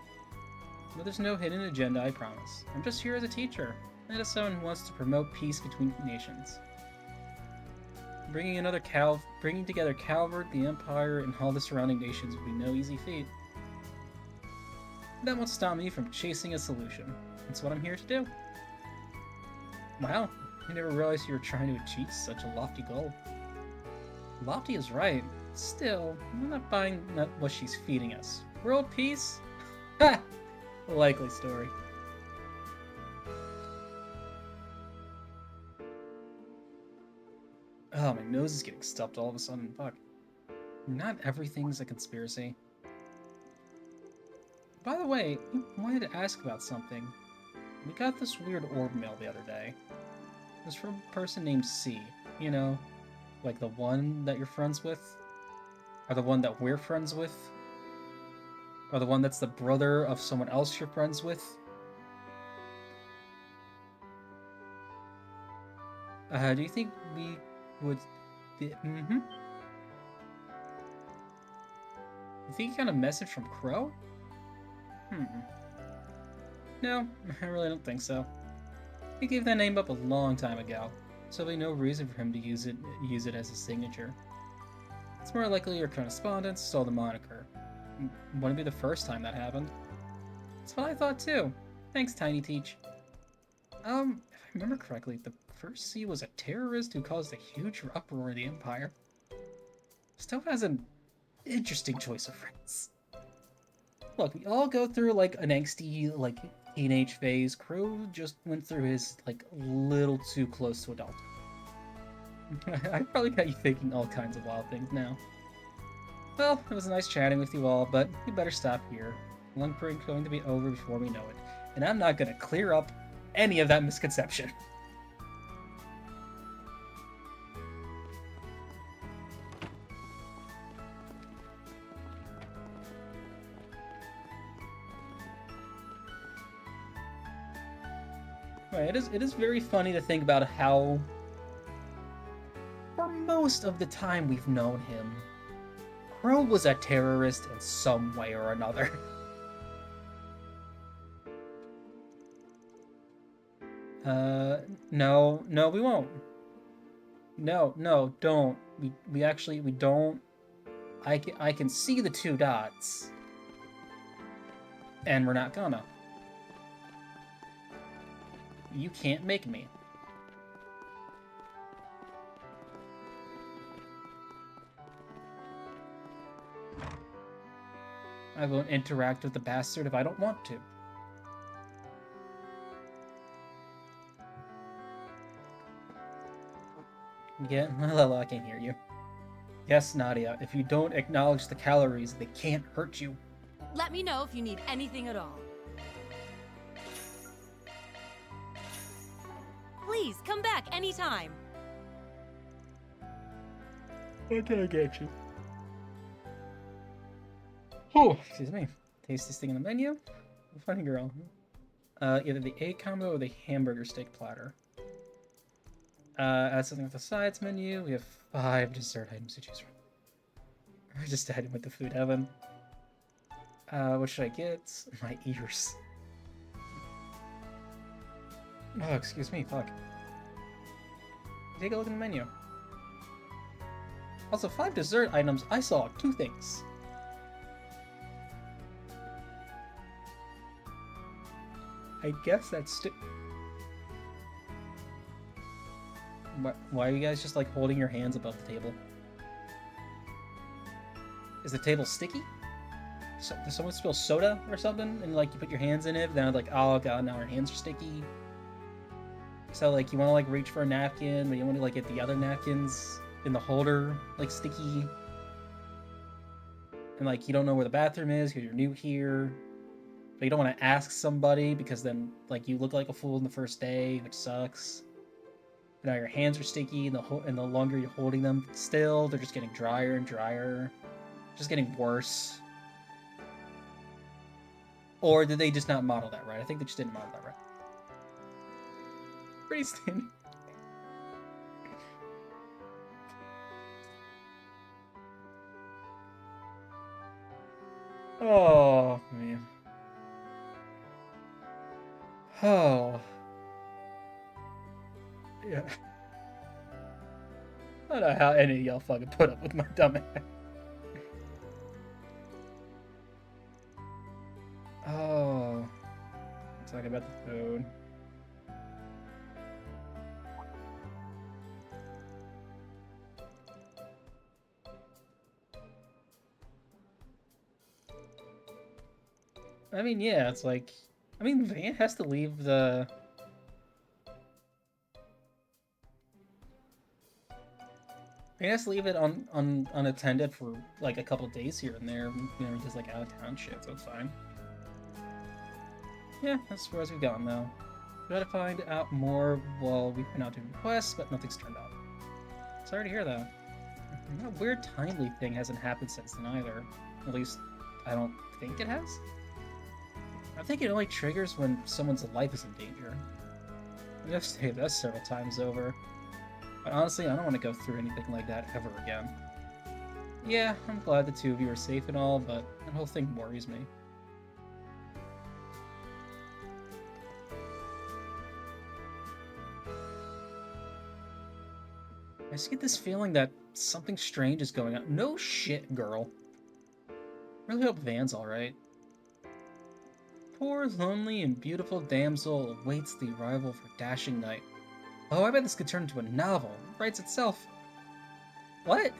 But there's no hidden agenda, I promise. I'm just here as a teacher, and as someone who wants to promote peace between nations. Bringing together Calvert, the Empire, and all the surrounding nations would be no easy feat. That won't stop me from chasing a solution. That's what I'm here to do. Wow, I never realized you were trying to achieve such a lofty goal. Lofty is right. Still, I'm not buying what she's feeding us. World peace? Ha! A likely story. Oh, my nose is getting stuffed all of a sudden. Fuck. Not everything's a conspiracy. By the way, I wanted to ask about something. We got this weird orb mail the other day. It was from a person named C. You know, like the one that you're friends with? Or the one that we're friends with? Or the one that's the brother of someone else you're friends with? Do you think we would... You think you got a message from Crow? No, I really don't think so. He gave that name up a long time ago, so there'll be no reason for him to use it as a signature. It's more likely your correspondence stole the moniker. Wouldn't be the first time that happened. That's what I thought too. Thanks, Tiny Teach. If I remember correctly, the first C was a terrorist who caused a huge uproar in the Empire. Stowe has an interesting choice of friends. Look, we all go through, like, an angsty, like, teenage phase. Crow just went through his, like, little too close to adulthood. I probably got you thinking all kinds of wild things now. Well, it was nice chatting with you all, but we better stop here. Lunch break's going to be over before we know it, and I'm not gonna clear up any of that misconception. Right, it is very funny to think about how, for most of the time we've known him, Crow was a terrorist in some way or another. No, we won't. No, don't. We actually, we don't. I can see the two dots. And we're not gonna. You can't make me. I won't interact with the bastard if I don't want to. Yeah, well, I can hear you. Yes, Nadia, if you don't acknowledge the calories, they can't hurt you. Let me know if you need anything at all. Please, come back anytime. Okay, I get you. Oh, excuse me. Tastiest thing in the menu? Funny girl. Either the egg combo or the hamburger steak platter. Add something with the sides menu. We have 5 dessert items to choose from. I just added with the food heaven. What should I get? My ears. Oh, excuse me, fuck. Take a look in the menu. Also, 5 dessert items, I saw 2 things. I guess that's why are you guys just, like, holding your hands above the table? Is the table sticky? Does someone spill soda or something? And like you put your hands in it, then like, oh god, now our hands are sticky. So like you want to like reach for a napkin, but you want to like get the other napkins in the holder like sticky. And like you don't know where the bathroom is because you're new here. But you don't want to ask somebody because then like you look like a fool in the first day, which sucks. But now your hands are sticky, and the longer you're holding them still, they're just getting drier and drier. Just getting worse. Or did they just not model that right? I think they just didn't model that right. Pretty standard. Oh, man. Oh. Yeah. I don't know how any of y'all fucking put up with my dumb ass. Oh. Talking about the food. I mean, yeah, it's like... I mean, Van has to leave the... Van has to leave it unattended for, like, a couple days here and there. You know, just, like, out-of-town shit, so it's fine. Yeah, that's as far as we've gotten, though. We gotta find out more while we've been out doing requests, but nothing's turned up. Sorry to hear that. That weird timely thing hasn't happened since then either. At least, I don't think it has. I think it only triggers when someone's life is in danger. I've stated that several times over. But honestly, I don't want to go through anything like that ever again. Yeah, I'm glad the two of you are safe and all, but that whole thing worries me. I just get this feeling that something strange is going on. No shit, girl. Really hope Van's alright. Poor, lonely, and beautiful damsel awaits the arrival for dashing knight. Oh, I bet this could turn into a novel. It writes itself. What?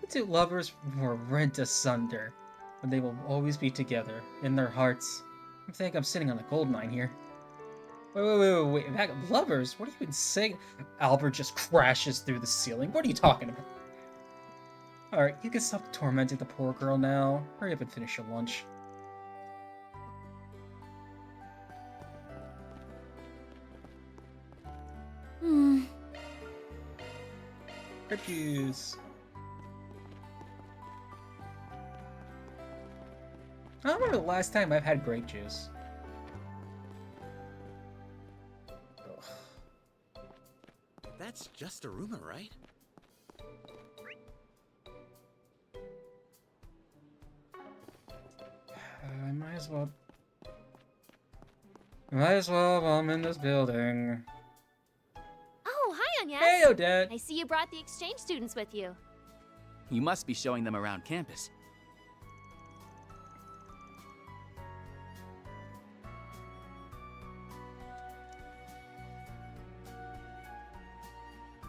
The two lovers were rent asunder, but they will always be together, in their hearts. I think I'm sitting on a gold mine here. Wait, back up. Lovers? What are you even saying? Albert just crashes through the ceiling. What are you talking about? Alright, you can stop tormenting the poor girl now. Hurry up and finish your lunch. Grape juice. I don't remember the last time I've had grape juice. That's just a rumor, right? I might as well... Might as well while I'm in this building. Oh, hi, Agnes. Hey, Odette. I see you brought the exchange students with you. You must be showing them around campus.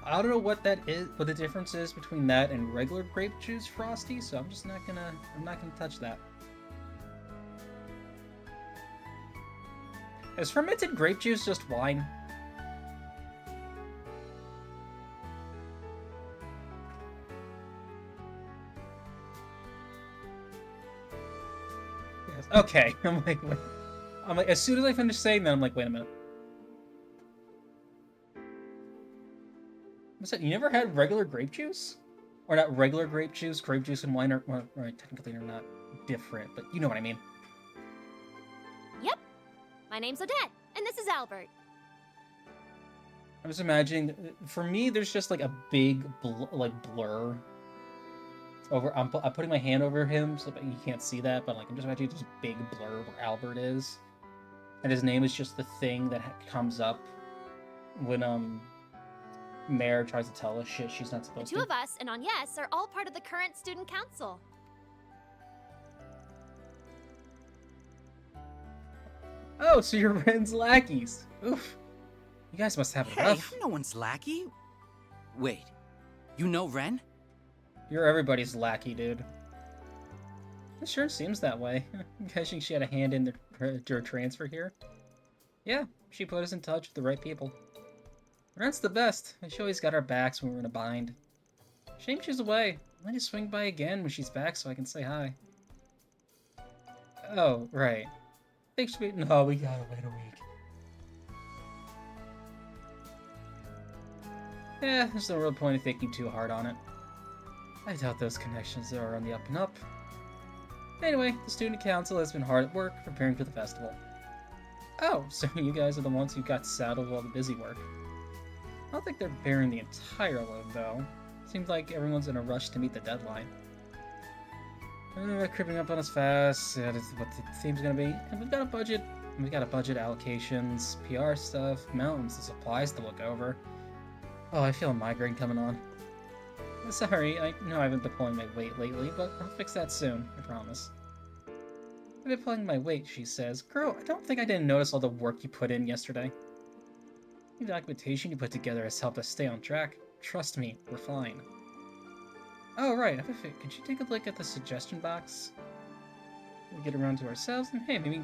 I don't know what that is, what the difference is between that and regular grape juice Frosty, so I'm just not gonna, touch that. Is fermented grape juice just wine? Yes. Okay. I'm like, as soon as I finish saying that, I'm like, wait a minute. What's that? You never had regular grape juice? Or not regular grape juice and wine are technically they're not different, but you know what I mean. Yep. My name's Odette, and this is Albert. I'm just imagining, for me, there's just like a big blur over. I'm putting my hand over him so that you can't see that, but like I'm just imagining this big blur where Albert is, and his name is just the thing that comes up when Mare tries to tell us shit she's not supposed to. The two of us and Agnes are all part of the current student council. Oh, so you're Ren's lackeys. Oof. You guys must have it rough. Hey, I'm no one's lackey. Wait, you know Ren? You're everybody's lackey, dude. It sure seems that way. Guessing she had a hand in her transfer here. Yeah, she put us in touch with the right people. Rent's the best. She always got our backs when we're in a bind. Shame she's away. I'll just swing by again when she's back so I can say hi. Oh, right. Thanks, sweet. No, we gotta wait a week. Yeah, there's no real point in thinking too hard on it. I doubt those connections are on the up and up. Anyway, the student council has been hard at work preparing for the festival. Oh, so you guys are the ones who got saddled with all the busy work. I don't think they're bearing the entire load, though. Seems like everyone's in a rush to meet the deadline. Creeping up on us fast. That is what the theme's gonna be. And we've got a budget. We've got a budget, allocations, PR stuff, mountains, and supplies to look over. Oh, I feel a migraine coming on. Sorry, I know I haven't been pulling my weight lately, but I'll fix that soon, I promise. I've been pulling my weight, she says. Girl, I don't think I didn't notice all the work you put in yesterday. The documentation you put together has helped us stay on track. Trust me, we're fine. Oh, right, could you take a look at the suggestion box? We'll get around to ourselves, and hey, maybe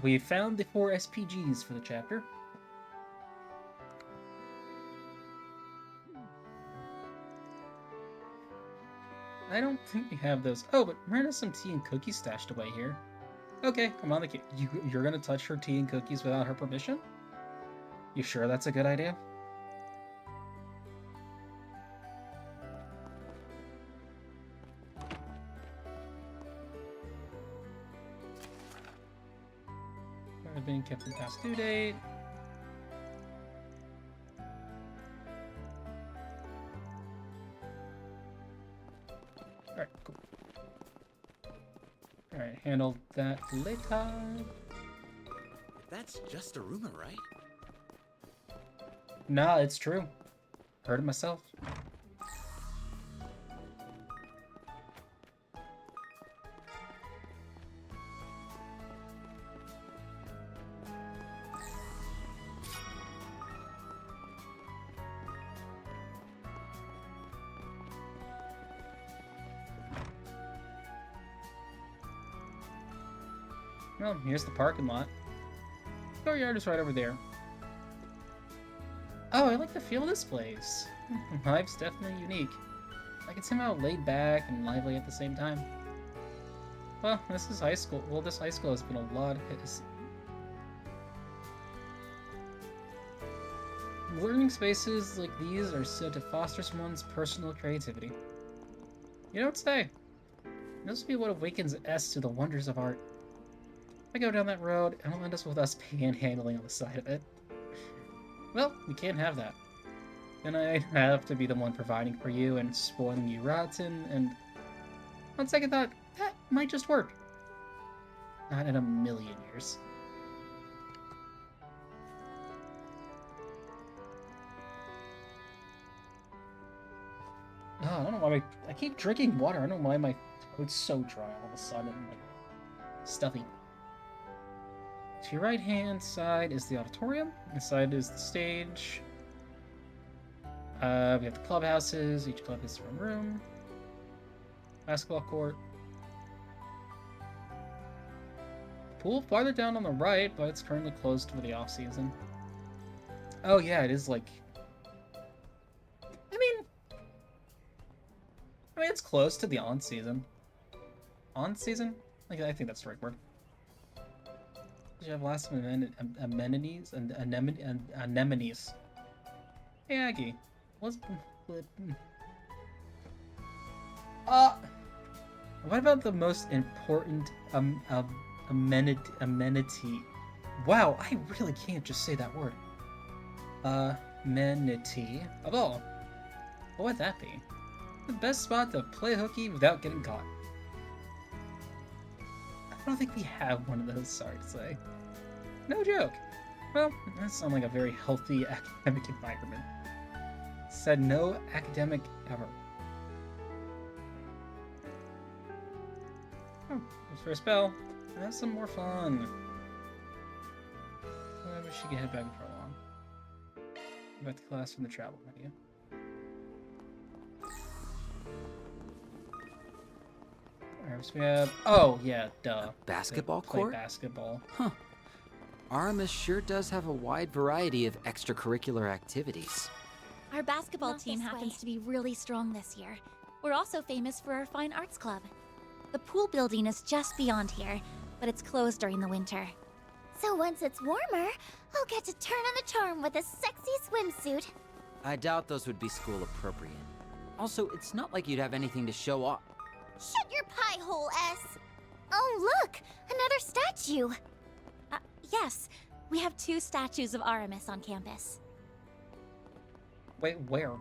we found the 4 SPGs for the chapter. I don't think we have those. Oh, but Miranda has some tea and cookies stashed away here. Okay, come on, you're gonna touch her tea and cookies without her permission? You sure that's a good idea? I've been kept in past due date. Alright, cool. Alright, handle that later. That's just a rumor, right? Nah, it's true. Heard it myself. Well, here's the parking lot. Courtyard is right over there. Oh, I like the feel of this place. The vibe's definitely unique. Like it's somehow laid back and lively at the same time. Well, this is high school. Well, this high school has been a lot of hits. Learning spaces like these are said to foster someone's personal creativity. You don't say. This will be what awakens S to the wonders of art. If I go down that road, it'll end us with us panhandling on the side of it. Well, we can't have that. Then I have to be the one providing for you and spoiling you rotten, and on second thought, that might just work. Not in a million years. Oh, I don't know why I keep drinking water. I don't know why my throat's so dry all of a sudden, like stuffy. To your right hand side is the auditorium. Inside is the stage. We have the clubhouses. Each club has its own room. Basketball court. Pool farther down on the right, but it's currently closed for the off season. Oh yeah, it is like. I mean, it's close to the on season. On season? Like, I think that's the right word. Did you have lots of amenities and anemones? Hey Aggie, what's what about the most important amenity? Wow, I really can't just say that word. Amenity of all. What would that be? The best spot to play hooky without getting caught. I don't think we have one of those, sorry to say. No joke. Well, that sounds like a very healthy academic environment. Said no academic ever. Oh, let's for a spell. Have some more fun. I wish you could head back before long. Back to class from the travel menu. Alright, First we have... Oh, yeah, duh. Basketball Play court? basketball. Huh. Aramis sure does have a wide variety of extracurricular activities. Our basketball Not team this happens way. to be really strong this year. We're also famous for our fine arts club. The pool building is just beyond here, but it's closed during the winter. So once it's warmer, I'll get to turn on the charm with a sexy swimsuit. I doubt those would be school appropriate. Also, it's not like you'd have anything to show off. Shut your pie hole, S! Oh, look! Another statue! Yes, we have 2 statues of Aramis on campus. Wait, where?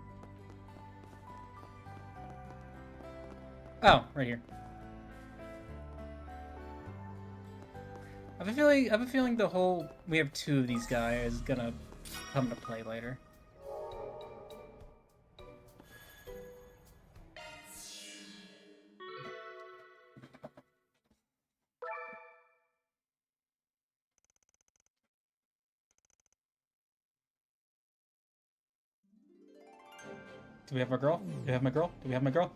Oh, right here. I have a feeling the whole we have 2 of these guys is gonna come to play later. Do we have my girl? Do we have my girl? Do we have my girl?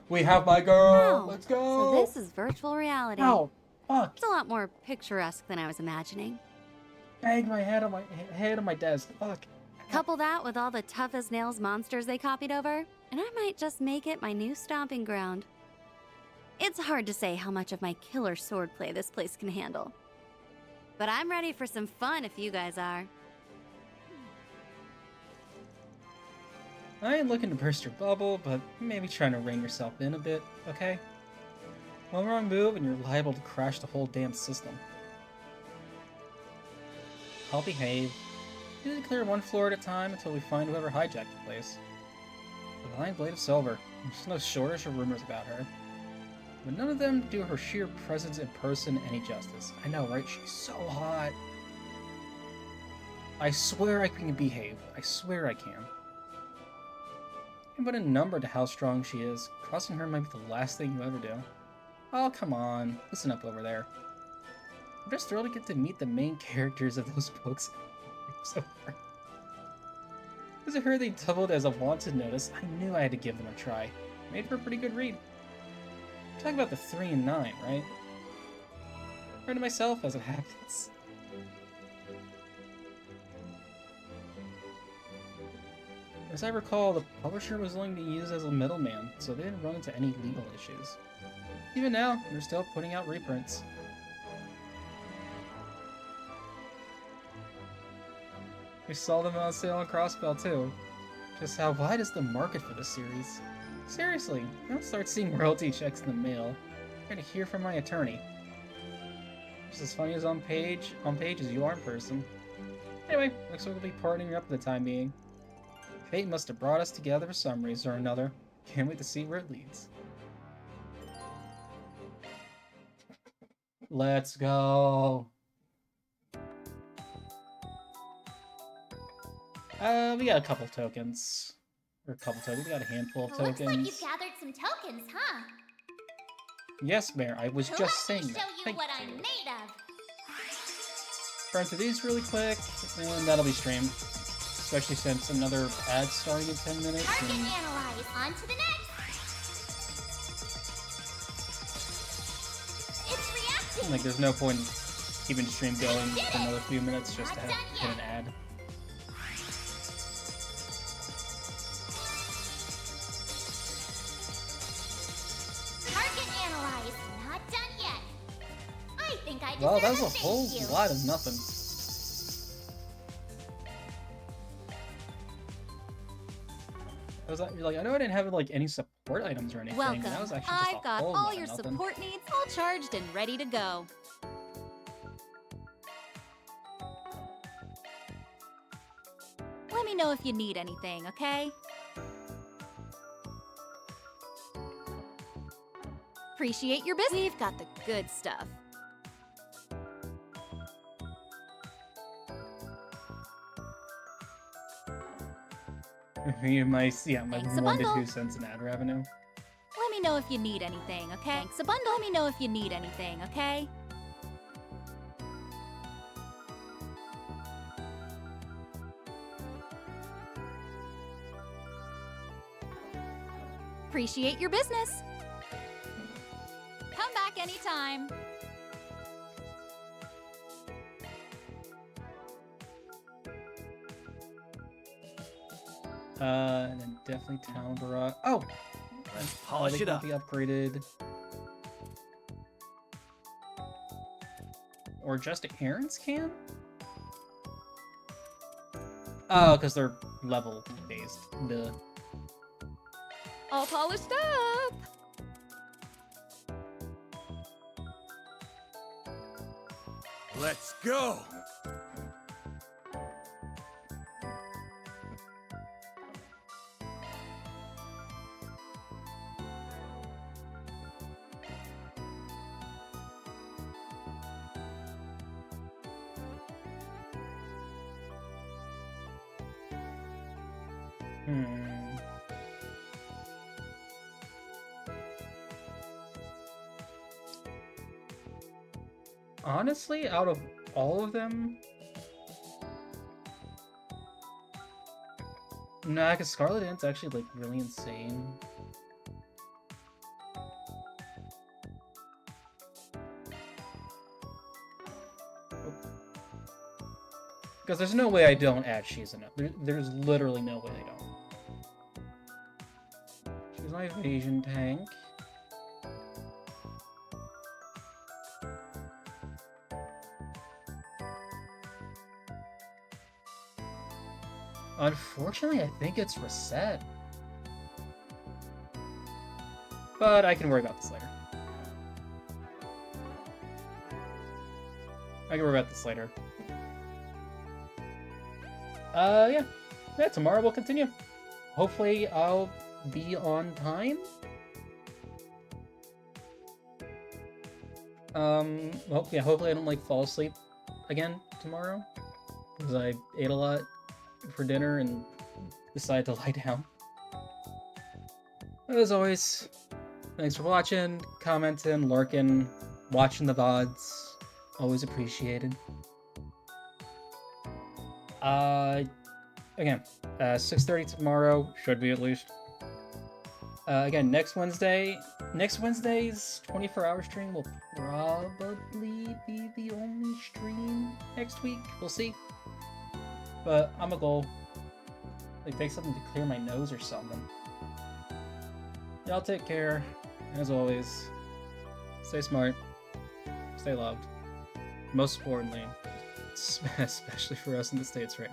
We have my girl! Wow. Let's go! So this is virtual reality. Oh, fuck! It's a lot more picturesque than I was imagining. Bang my head on my desk. Fuck. Couple that with all the tough as nails monsters they copied over, and I might just make it my new stomping ground. It's hard to say how much of my killer swordplay this place can handle. But I'm ready for some fun if you guys are. I ain't looking to burst your bubble, but maybe trying to rein yourself in a bit, okay? One wrong move and you're liable to crash the whole damn system. I'll behave. Usually clear one floor at a time until we find whoever hijacked the place. The Divine Blade of Silver. There's no shortage of rumors about her. But none of them do her sheer presence in person any justice. I know, right? She's so hot. I swear I can behave. I swear I can. You can put a number to how strong she is. Crossing her might be the last thing you ever do. Oh, come on. Listen up over there. I'm just thrilled to get to meet the main characters of those books. So far. As I heard they doubled as a wanted notice, I knew I had to give them a try. Made for a pretty good read. Talk about the 3 and 9, right? Right to myself as it happens. As I recall, the publisher was willing to use as a middleman, so they didn't run into any legal issues. Even now, they're still putting out reprints. We saw them on sale on Crossbell too. Just how wide is the market for this series? Seriously, I don't start seeing royalty checks in the mail. I'm gonna hear from my attorney. Just as funny as on page as you are in person. Anyway, looks like we'll be partnering up for the time being. Fate must have brought us together for some reason or another. Can't wait to see where it leads. Let's go. We got a couple tokens. Or a couple tokens. We got a handful of tokens. Looks like you've gathered some tokens, huh? Yes, Mayor. I was just saying that. Let me show you what I'm made of. Burn through these really quick, and that'll be streamed. Especially since another ad's starting in 10 minutes. Target And... analyze. On to the next. It's reacting. like, there's no point in keeping the stream going for another few minutes just to hit an ad. Target analyze. Not done yet. I think I deserve Well, that was a thank whole you. lot of nothing. I was like, I know I didn't have like any support items or anything. Welcome. That was actually just I've got whole all lot your of nothing. support needs all charged and ready to go. Let me know if you need anything, okay? Appreciate your business. We've got the good stuff. You might see, yeah, like Thanks a 1 to bundle. 2 cents in ad revenue. Let me know if you need anything, okay? Thanks a bundle. Let me know if you need anything, okay? Appreciate your business. Come anytime. And then definitely Town Garage. Oh! Let's polish it up. Be upgraded. Or just Aaron's can? Oh, because they're level based. Duh. All polished up. Let's go! Honestly, out of all of them, nah, because Scarlet Ant's actually like really insane. Because there's no way I don't add Shizuna. There's literally no way I don't. She's my evasion tank. Unfortunately, I think it's reset. But I can worry about this later. Yeah. Tomorrow we'll continue. Hopefully I'll be on time. Hopefully I don't like fall asleep again tomorrow. Because I ate a lot for dinner and decided to lie down. As always, thanks for watching, commenting, lurking, watching the VODs. Always appreciated. Again, 6:30 tomorrow, should be at least. Again, next Wednesday's 24-hour stream will probably be the only stream next week. We'll see. But I'm a goal. Like, take something to clear my nose or something. Y'all take care. As always, stay smart, stay loved. Most importantly, especially for us in the States right now.